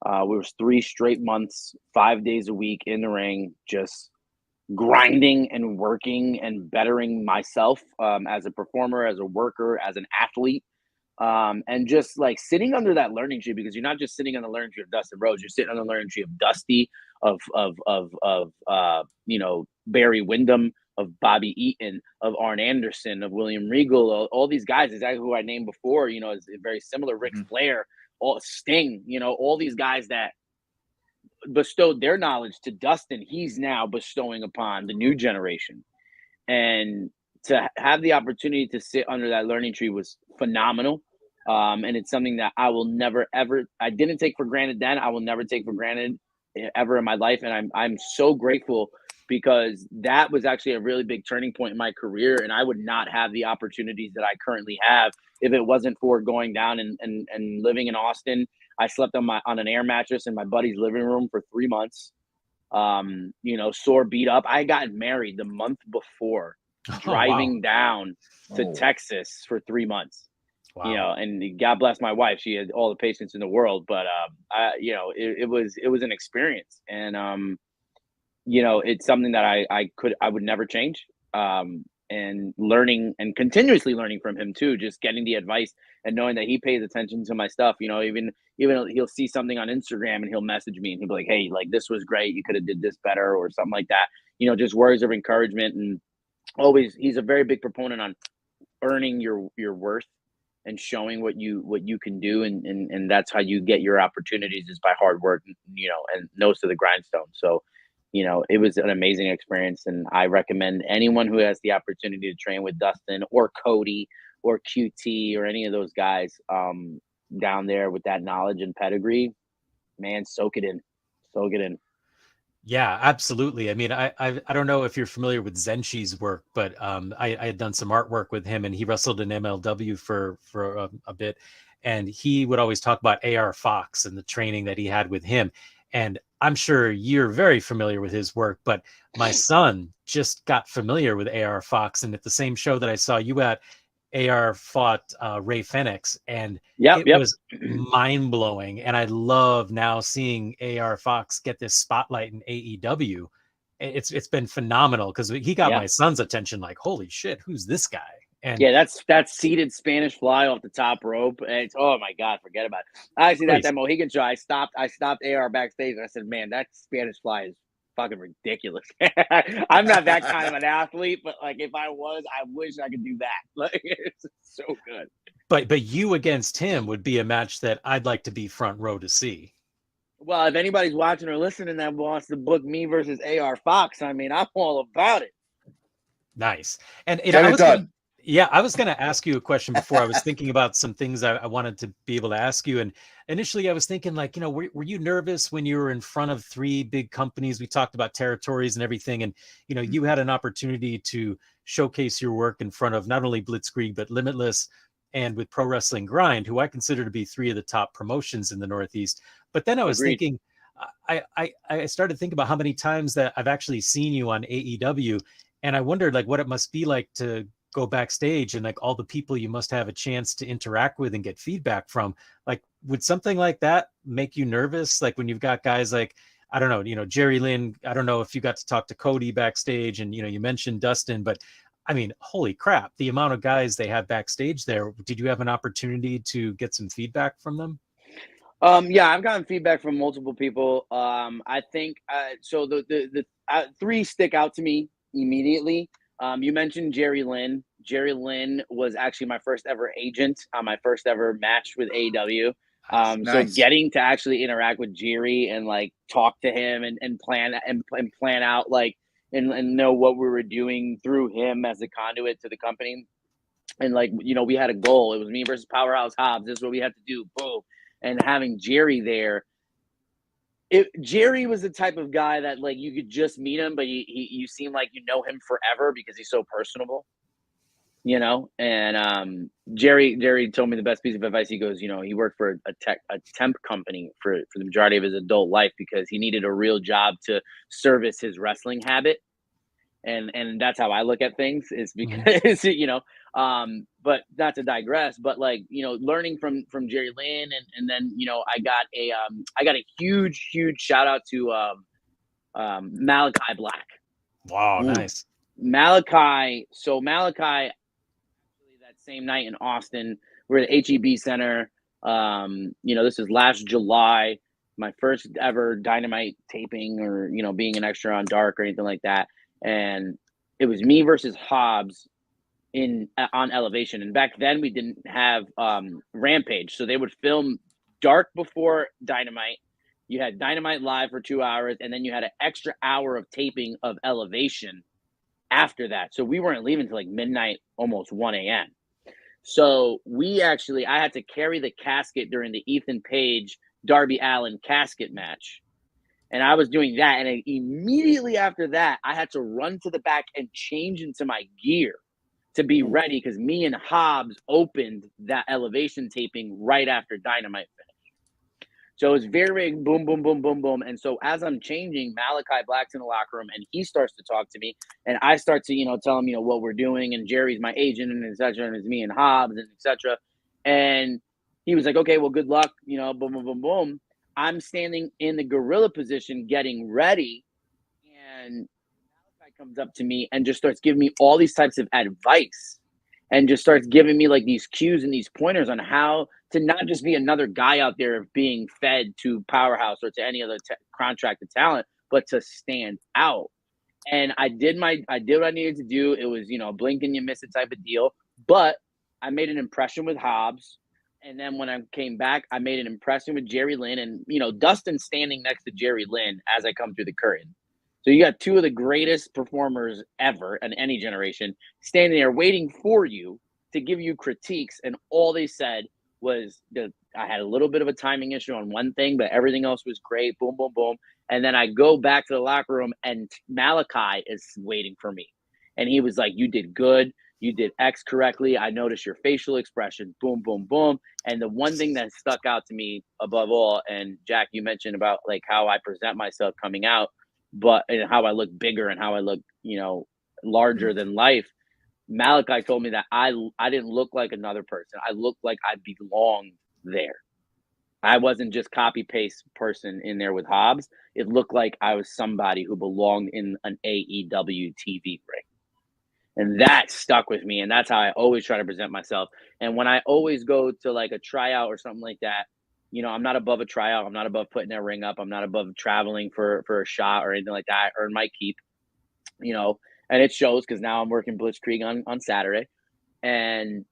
D: We was 3 straight months, 5 days a week in the ring, just grinding and working and bettering myself as a performer, as a worker, as an athlete, and just like sitting under that learning tree, because you're not just sitting on the learning tree of Dustin Rhodes, you're sitting on the learning tree of Dusty, of Barry Windham, of Bobby Eaton, of Arn Anderson, of William Regal, all these guys, exactly who I named before, is very similar. Ric Flair, all Sting, all these guys that bestowed their knowledge to Dustin, he's now bestowing upon the new generation. And to have the opportunity to sit under that learning tree was phenomenal. And it's something that I will never, ever, I didn't take for granted then. I will never take for granted ever in my life. And I'm so grateful, because that was actually a really big turning point in my career. And I would not have the opportunities that I currently have if it wasn't for going down and living in Austin. I slept on an air mattress in my buddy's living room for 3 months. Sore, beat up. I got married the month before, driving down to Texas for 3 months.
A: Wow.
D: and God bless my wife. She had all the patience in the world, but it was an experience, and it's something that I would never change. And learning and continuously learning from him too, just getting the advice and knowing that he pays attention to my stuff. Even he'll see something on Instagram and he'll message me and he'll be like, "Hey, like this was great. You could have did this better," or something like that. Just words of encouragement. And always, he's a very big proponent on earning your worth and showing what you can do, and that's how you get your opportunities, is by hard work, and nose to the grindstone. So it was an amazing experience, and I recommend anyone who has the opportunity to train with Dustin or Cody or QT or any of those guys down there with that knowledge and pedigree, man, soak it in.
A: Yeah, absolutely. I mean, I don't know if you're familiar with Zenshi's work, but I had done some artwork with him, and he wrestled in MLW for a bit, and he would always talk about AR Fox and the training that he had with him. And I'm sure you're very familiar with his work, but my son just got familiar with AR Fox, and at the same show that I saw you at, AR fought Ray Fenix, and
D: Yep,
A: it
D: yep.
A: was mind blowing. And I love now seeing AR Fox get this spotlight in AEW. It's been phenomenal because he got
D: Yeah.
A: my son's attention. Like, holy shit, who's this guy? And
D: Yeah, that's seated Spanish fly off the top rope. And it's, oh my God, forget about it. I see that Mohegan show. I stopped AR backstage and I said, "Man, that Spanish fly is fucking ridiculous." I'm not that kind of an athlete, but like if I was, I wish I could do that. Like it's so good.
A: But you against him would be a match that I'd like to be front row to see.
D: Well, if anybody's watching or listening that wants to book me versus AR Fox, I mean, I'm all about it.
A: Nice. And
B: Get it done.
A: I was going to ask you a question before. I was thinking about some things I wanted to be able to ask you. And initially I was thinking like, were you nervous when you were in front of three big companies? We talked about territories and everything. And, you had an opportunity to showcase your work in front of not only Blitzkrieg, but Limitless and with Pro Wrestling Grind, who I consider to be three of the top promotions in the Northeast. But then I was thinking, I started thinking about how many times that I've actually seen you on AEW. And I wondered like what it must be like to go backstage and like all the people you must have a chance to interact with and get feedback from. Like, would something like that make you nervous? Like when you've got guys like, I don't know, Jerry Lynn, I don't know if you got to talk to Cody backstage and, you mentioned Dustin, but I mean, holy crap, the amount of guys they have backstage there. Did you have an opportunity to get some feedback from them?
D: Yeah, I've gotten feedback from multiple people. I think so. The three stick out to me immediately. You mentioned Jerry Lynn. Jerry Lynn was actually my first ever agent on my first ever match with AEW.
B: Nice.
D: So getting to actually interact with Jerry and like talk to him and plan out like and know what we were doing through him as a conduit to the company. And like, we had a goal. It was me versus Powerhouse Hobbs. This is what we had to do. Boom. And having Jerry there, Jerry was the type of guy that like you could just meet him, but you seem like you know him forever because he's so personable, And Jerry told me the best piece of advice. He goes, he worked for a temp company for the majority of his adult life because he needed a real job to service his wrestling habit. And that's how I look at things is because, but not to digress, but like, learning from Jerry Lynn and then, I got a huge shout out to Malachi Black.
A: Wow. Nice.
D: Malachi. So Malachi, actually that same night in Austin, we're at the HEB Center. This is last July, my first ever Dynamite taping or, being an extra on Dark or anything like that. And it was me versus Hobbs on Elevation. And back then we didn't have Rampage. So they would film Dark before Dynamite. You had Dynamite live for 2 hours, and then you had an extra hour of taping of Elevation after that. So we weren't leaving until like midnight, almost 1 a.m. So I had to carry the casket during the Ethan Page, Darby Allin casket match. And I was doing that. And immediately after that, I had to run to the back and change into my gear to be ready because me and Hobbs opened that Elevation taping right after Dynamite finished. So it was very, very boom, boom, boom, boom, boom. And so as I'm changing, Malachi Black's in the locker room and he starts to talk to me. And I start to, tell him, what we're doing. And Jerry's my agent and et cetera. And it's me and Hobbs and et cetera. And he was like, okay, well, good luck, you know, boom, boom, boom, boom. I'm standing in the gorilla position getting ready. And Malachi comes up to me and just starts giving me all these types of advice and just starts giving me like these cues and these pointers on how to not just be another guy out there being fed to Powerhouse or to any other contracted talent, but to stand out. And I did what I needed to do. It was, you know, blink and you miss it type of deal. But I made an impression with Hobbs. And then when I came back, I made an impression with Jerry Lynn. And, you know, Dustin standing next to Jerry Lynn as I come through the curtain. So you got two of the greatest performers ever in any generation standing there waiting for you to give you critiques. And all they said was that I had a little bit of a timing issue on one thing, but everything else was great. Boom, boom, boom. And then I go back to the locker room and Malachi is waiting for me. And he was like, you did good. You did X correctly. I noticed your facial expression. Boom, boom, boom. And the one thing that stuck out to me above all, and Jack, you mentioned about like how I present myself coming out, but and how I look bigger and how I look, you know, larger than life. Malachi told me that I didn't look like another person. I looked like I belonged there. I wasn't just copy paste person in there with Hobbs. It looked like I was somebody who belonged in an AEW TV ring. And that stuck with me. And that's how I always try to present myself. And when I always go to like a tryout or something like that, you know, I'm not above a tryout. I'm not above putting that ring up. I'm not above traveling for a shot or anything like that. I earn my keep, you know, and it shows because now I'm working Blitzkrieg on Saturday. And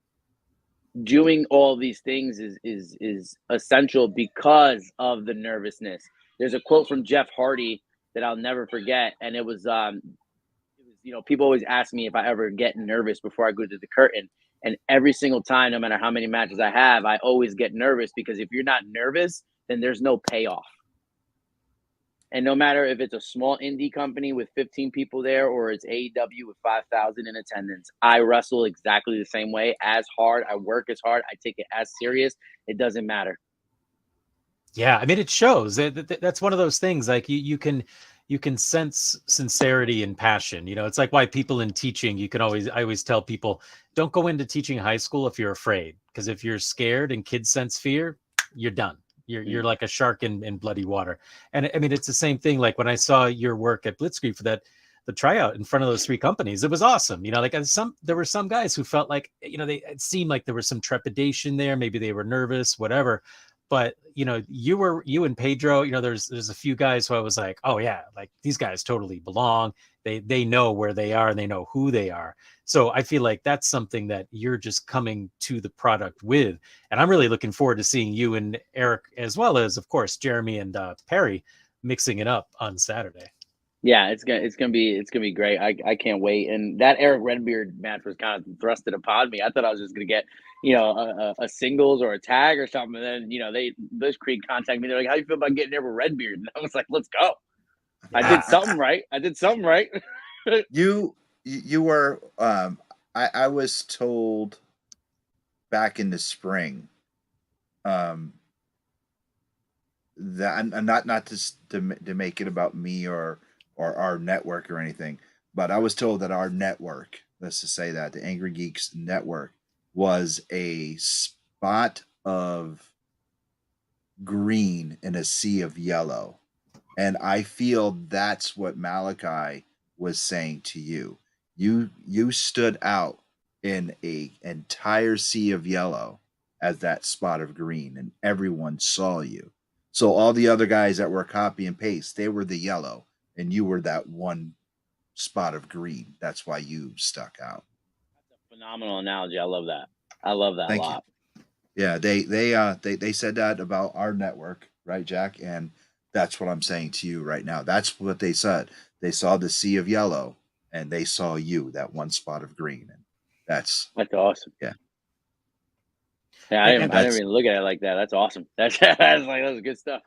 D: doing all these things is essential because of the nervousness. There's a quote from Jeff Hardy that I'll never forget. And it was you know, people always ask me if I ever get nervous before I go to the curtain. And every single time, no matter how many matches I have, I always get nervous because if you're not nervous, then there's no payoff. And no matter if it's a small indie company with 15 people there or it's AEW with 5,000 in attendance, I wrestle exactly the same way, as hard. I work as hard. I take it as serious. It doesn't matter.
A: Yeah, I mean, it shows. That's one of those things. Like you can sense sincerity and passion. You know, it's like why people in teaching, I always tell people, don't go into teaching high school if you're afraid, because if you're scared and kids sense fear, you're done. You're like a shark in bloody water. And I mean, it's the same thing. Like when I saw your work at Blitzkrieg for the tryout in front of those three companies, it was awesome. You know, like there were some guys who felt like, you know, it seemed like there was some trepidation there. Maybe they were nervous, whatever. But, you know, you and Pedro, you know, there's a few guys who I was like, oh yeah, like these guys totally belong. They know where they are and they know who they are. So I feel like that's something that you're just coming to the product with. And I'm really looking forward to seeing you and Eric, as well as, of course, Jeremy and Perry mixing it up on Saturday.
D: Yeah, it's gonna be great. I can't wait. And that Eric Redbeard match was kind of thrusted upon me. I thought I was just gonna get, you know, a singles or a tag or something. And then, you know, Blitzkrieg contacted me. They're like, "How do you feel about getting there with Redbeard?" And I was like, "Let's go." I did something right.
B: You were I was told back in the spring that I'm not to make it about me or our network or anything, but I was told that our network, let's just say that the Angry Geeks network, was a spot of green in a sea of yellow. And I feel that's what Malachi was saying to you. You stood out in a entire sea of yellow as that spot of green, and everyone saw you. So all the other guys that were copy and paste, they were the yellow, and you were that one spot of green. That's why you stuck out.
D: That's a phenomenal analogy. I love that. I love that
B: Thank
D: a lot.
B: You. Yeah, they said that about our network, right, Jack? And that's what I'm saying to you right now. That's what they said. They saw the sea of yellow, and they saw you, that one spot of green, and that's
D: awesome.
B: Yeah.
D: Yeah, I didn't even look at it like that. That's awesome. That's good stuff.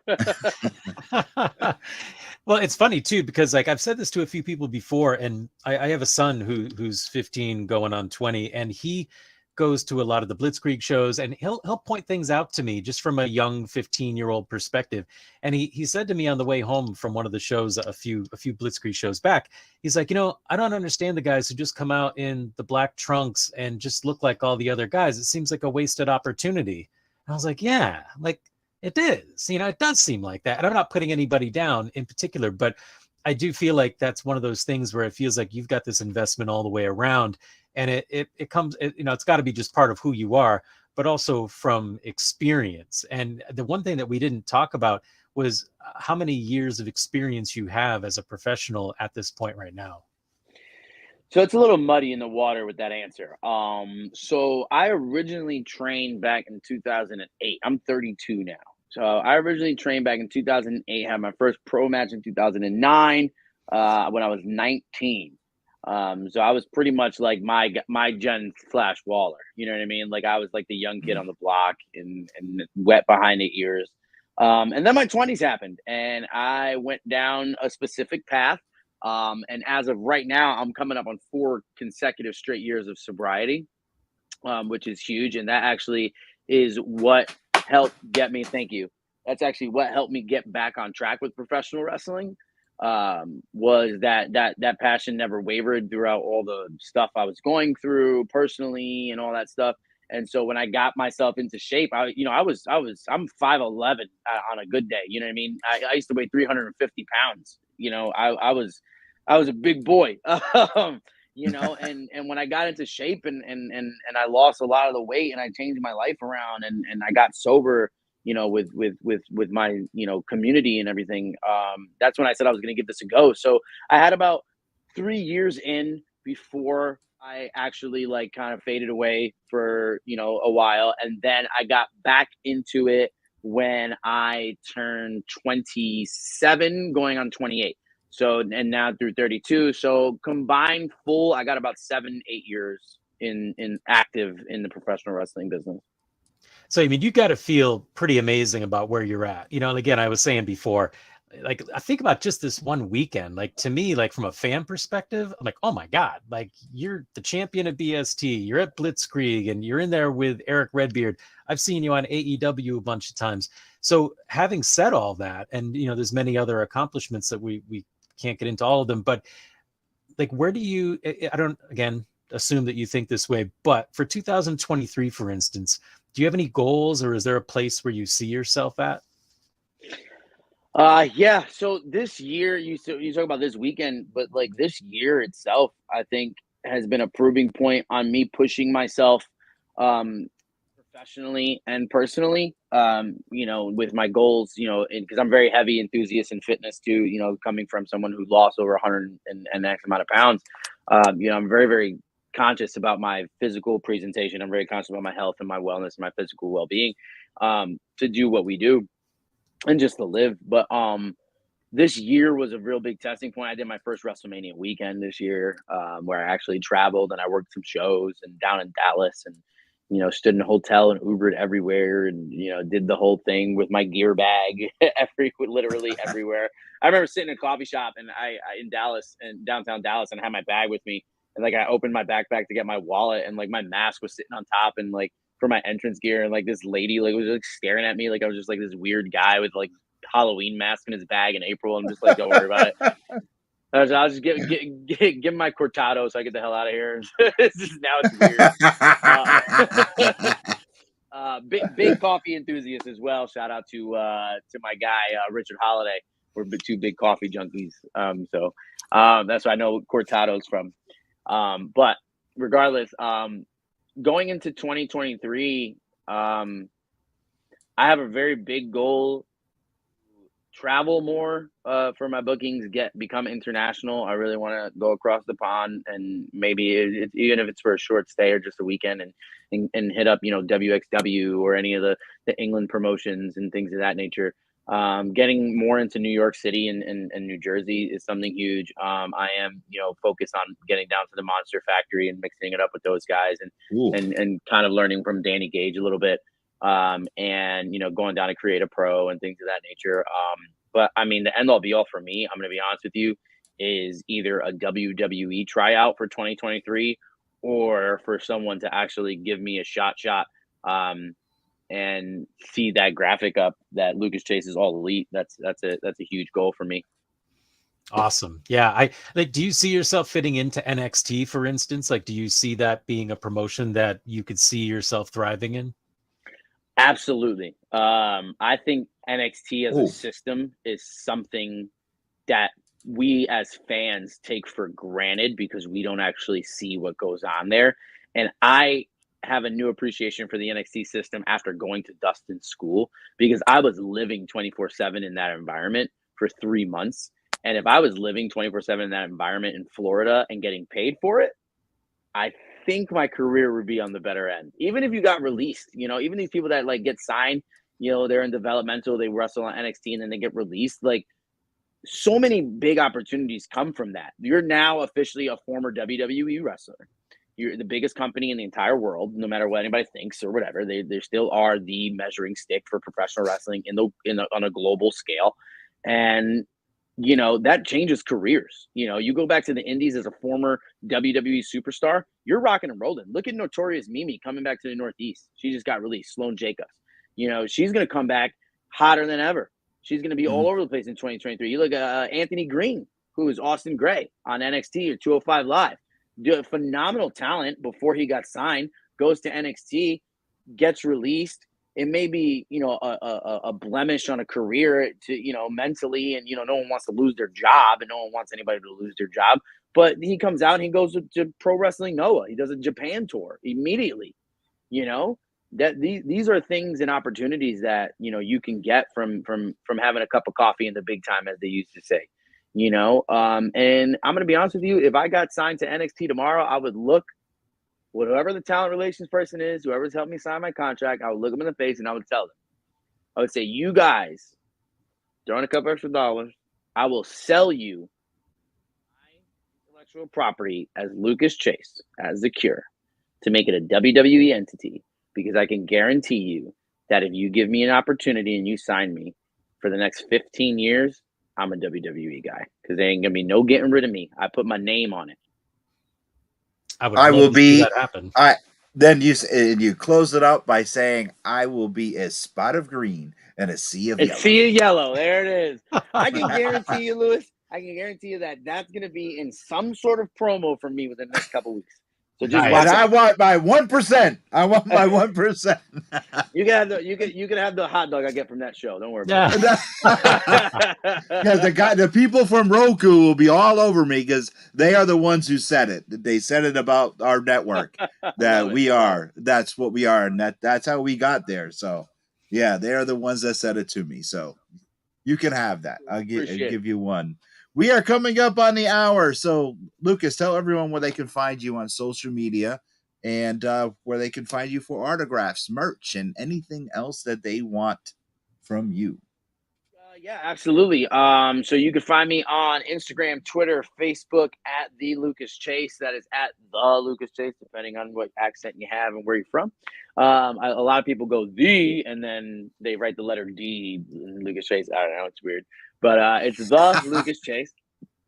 A: Well, it's funny too, because like I've said this to a few people before, and I have a son who's 15 going on 20, and he goes to a lot of the Blitzkrieg shows, and he'll point things out to me just from a young 15-year-old perspective. And he said to me on the way home from one of the shows a few Blitzkrieg shows back, he's like, I don't understand the guys who just come out in the black trunks and just look like all the other guys. It seems like a wasted opportunity. And I was like, yeah, like it is. It does seem like that. And I'm not putting anybody down in particular, but I do feel like that's one of those things where it feels like you've got this investment all the way around. And it comes, it's got to be just part of who you are, but also from experience. And the one thing that we didn't talk about was how many years of experience you have as a professional at this point right now.
D: So it's a little muddy in the water with that answer. So I originally trained back in 2008. I'm 32 now. So I originally trained back in 2008, had my first pro match in 2009 when I was 19. So I was pretty much like my gen Flash Waller. You know what I mean? Like I was like the young kid on the block and wet behind the ears. And then my 20s happened and I went down a specific path. And as of right now, I'm coming up on 4 consecutive straight years of sobriety, which is huge. And that actually is what helped get me. Thank you. That's actually what helped me get back on track with professional wrestling. Was that passion never wavered throughout all the stuff I was going through personally and all that stuff. And so when I got myself into shape, I'm 5'11" on a good day. You know what I mean? I used to weigh 350 pounds. I was a big boy. And when I got into shape and I lost a lot of the weight and I changed my life around and I got sober, with my, community and everything. That's when I said I was going to give this a go. So I had about 3 years in before I actually like kind of faded away for, a while. And then I got back into it when I turned 27 going on 28. So, and now through 32. So combined full, I got about 7-8 years in active in the professional wrestling business.
A: So, you got to feel pretty amazing about where you're at. And again, I was saying before, like, I think about just this one weekend, like to me, like from a fan perspective, I'm like, oh my God, like you're the champion of BST, you're at Blitzkrieg and you're in there with Eric Redbeard. I've seen you on AEW a bunch of times. So having said all that, and, there's many other accomplishments that we can't get into all of them, but like, where do you, I don't, again, assume that you think this way, but for 2023, for instance, do you have any goals or is there a place where you see yourself at?
D: Yeah. So this year, you talk about this weekend, but like this year itself, I think has been a proving point on me pushing myself, professionally and personally, with my goals, because I'm very heavy enthusiast in fitness too, coming from someone who lost over 100 and X amount of pounds. I'm very, very conscious about my physical presentation. I'm very conscious about my health and my wellness and my physical well-being, to do what we do and just to live. But this year was a real big testing point. I did my first WrestleMania weekend this year, where I actually traveled and I worked some shows and down in Dallas and, stood in a hotel and Ubered everywhere and, did the whole thing with my gear bag literally everywhere. I remember sitting in a coffee shop and I in Dallas and downtown Dallas and I had my bag with me. And like, I opened my backpack to get my wallet and like my mask was sitting on top and like for my entrance gear. And like this lady like was like staring at me. Like I was just like this weird guy with like Halloween mask in his bag in April. I'm just like, don't worry about it. I'll just give my cortado so I get the hell out of here. Now it's weird. Big coffee enthusiast as well. Shout out to my guy Richard Holiday. We're 2 big coffee junkies. So that's where I know cortado's from. But regardless, going into 2023, I have a very big goal. Travel more for my bookings, become international. I really want to go across the pond and maybe even if it's for a short stay or just a weekend and hit up, WXW or any of the England promotions and things of that nature. Getting more into New York City and New Jersey is something huge. I am, focused on getting down to the Monster Factory and mixing it up with those guys and kind of learning from Danny Gage a little bit. And going down to Create a Pro and things of that nature. But I mean, the end all be all for me, I'm going to be honest with you, is either a WWE tryout for 2023 or for someone to actually give me a shot, and see that graphic up that Lucas Chase is all elite. That's a huge goal for me.
A: Awesome. Yeah. I like, do you see yourself fitting into NXT, for instance? Like, do you see that being a promotion that you could see yourself thriving in?
D: Absolutely. I think NXT as a
B: Ooh.
D: system is something that we as fans take for granted because we don't actually see what goes on there. And I have a new appreciation for the NXT system after going to Dustin's school because I was living 24/7 in that environment for 3 months. And if I was living 24/7 in that environment in Florida and getting paid for it, I think my career would be on the better end. Even if you got released, even these people that like get signed, they're in developmental, they wrestle on NXT and then they get released. Like, so many big opportunities come from that. You're now officially a former WWE wrestler. You're the biggest company in the entire world, no matter what anybody thinks or whatever. They still are the measuring stick for professional wrestling on a global scale, and that changes careers. You go back to the Indies as a former WWE superstar. You're rocking and rolling. Look at Notorious Mimi coming back to the Northeast. She just got released. Sloane Jacobs. She's gonna come back hotter than ever. She's going to be all over the place in 2023. You look at Anthony Green, who is Austin Gray on NXT or 205 Live. Phenomenal talent before he got signed, goes to NXT, gets released. It may be, a blemish on a career to, mentally, and, no one wants to lose their job and no one wants anybody to lose their job. But he comes out and he goes to Pro Wrestling Noah. He does a Japan tour immediately, that these are things and opportunities that you can get from having a cup of coffee in the big time, as they used to say. And I'm gonna be honest with you, if I got signed to NXT tomorrow, I would look whoever the talent relations person is, whoever's helped me sign my contract, I would look them in the face and I would tell them, I would say, you guys throw in a couple extra dollars, I will sell you my intellectual property as Lucas Chase, as the Cure, to make it a WWE entity. Because I can guarantee you that if you give me an opportunity and you sign me for the next 15 years, I'm a WWE guy. Because there ain't going to be no getting rid of me. I put my name on it.
A: I will be. That happen.
B: Then you close it out by saying, I will be a spot of green and a sea of yellow.
D: A sea of yellow. There it is. I can guarantee you, Lewis, that that's going to be in some sort of promo for me within the next couple weeks. So just
B: nice. I want my 1%. I want my 1%.
D: You can have the hot dog I get from that show. Don't worry about
B: it. Yeah, the people from Roku will be all over me because they are the ones who said it. They said it about our network that we are. That's what we are, and that's how we got there. So yeah, they are the ones that said it to me. So you can have that. I'll give you one. We are coming up on the hour. So, Lucas, tell everyone where they can find you on social media and where they can find you for autographs, merch, and anything else that they want from you.
D: Yeah, absolutely. So you can find me on Instagram, Twitter, Facebook at The Lucas Chase. That is at The Lucas Chase, depending on what accent you have and where you're from. A lot of people go The, and then they write the letter D, Lucas Chase. I don't know. It's weird. But it's The Lucas Chase.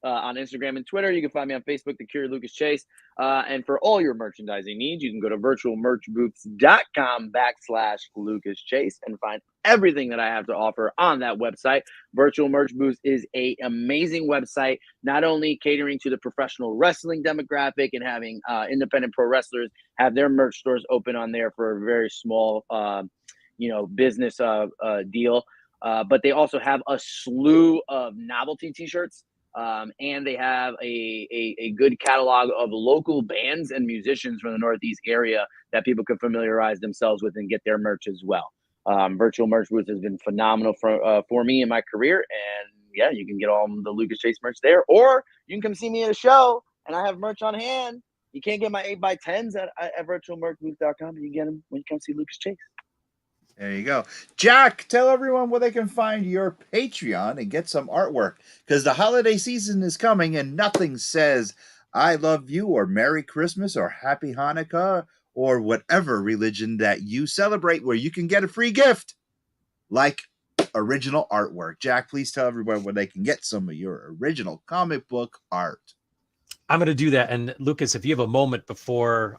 D: On Instagram and Twitter. You can find me on Facebook, The Cure Lucas Chase. And for all your merchandising needs, you can go to virtualmerchbooths.com/Lucas Chase and find everything that I have to offer on that website. Virtual Merch Booths is an amazing website, not only catering to the professional wrestling demographic and having independent pro wrestlers have their merch stores open on there for a very small, business deal. But they also have a slew of novelty t-shirts. And they have a good catalog of local bands and musicians from the Northeast area that people can familiarize themselves with and get their merch as well. Virtual Merch Booth has been phenomenal for me in my career. And yeah, you can get all the Lucas Chase merch there, or you can come see me at a show and I have merch on hand. You can't get my 8x10s at virtualmerchbooth.com, and you get them when you come see Lucas Chase.
B: There you go. Jack, tell everyone where they can find your Patreon and get some artwork, because the holiday season is coming and nothing says I love you or Merry Christmas or Happy Hanukkah or whatever religion that you celebrate where you can get a free gift like original artwork. Jack, please tell everyone where they can get some of your original comic book art.
A: I'm going to do that. And Lucas, if you have a moment before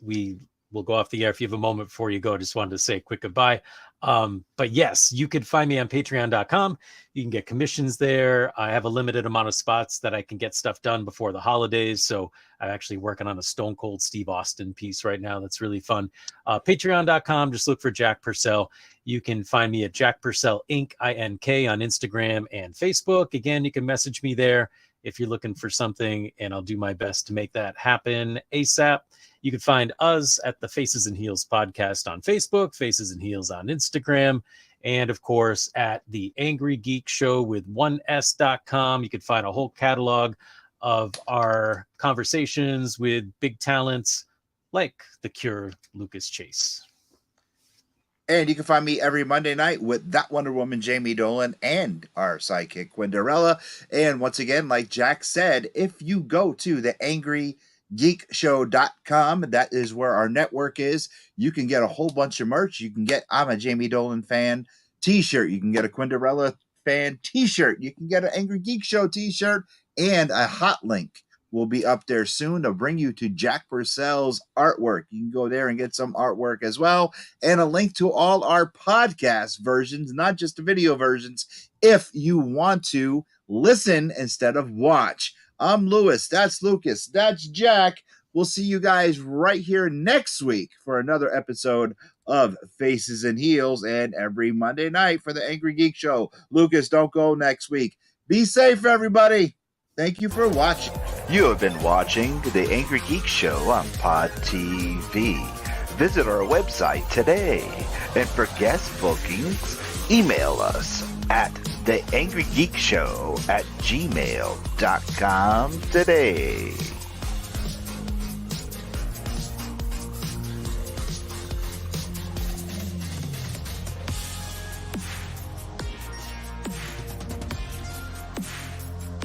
A: we will go off the air, if you have a moment before you go, I just wanted to say a quick goodbye. But yes, you could find me on patreon.com. You can get commissions there. I have a limited amount of spots that I can get stuff done before the holidays. So I'm actually working on a Stone Cold Steve Austin piece right now. That's really fun. Patreon.com, just look for Jack Purcell. You can find me at Jack Purcell Inc. INK on Instagram and Facebook. Again, you can message me there if you're looking for something, and I'll do my best to make that happen ASAP. You can find us at the Faces and Heels podcast on Facebook, Faces and Heels on Instagram, and of course at the Angry Geek Show with 1s.com. You can find a whole catalog of our conversations with big talents like The Cure, Lucas Chase.
B: And you can find me every Monday night with that Wonder Woman, Jamie Dolan, and our sidekick, Quinderella. And once again, like Jack said, if you go to the angrygeekshow.com, that is where our network is. You can get a whole bunch of merch. You can get I'm a Jamie Dolan fan t-shirt. You can get a Quinderella fan t-shirt. You can get an Angry Geek Show t-shirt, and a hot link will be up there soon to bring you to Jack Purcell's artwork. You can go there and get some artwork as well, and a link to all our podcast versions, not just the video versions, if you want to listen instead of watch. I'm Lewis. That's Lucas. That's Jack. We'll see you guys right here next week for another episode of Faces and Heels, and every Monday night for the Angry Geek Show. Lucas, don't go next week. Be safe, everybody. Thank you for watching.
E: You have been watching The Angry Geek Show on Pod TV. Visit our website today. And for guest bookings, email us at theangrygeekshow@gmail.com today.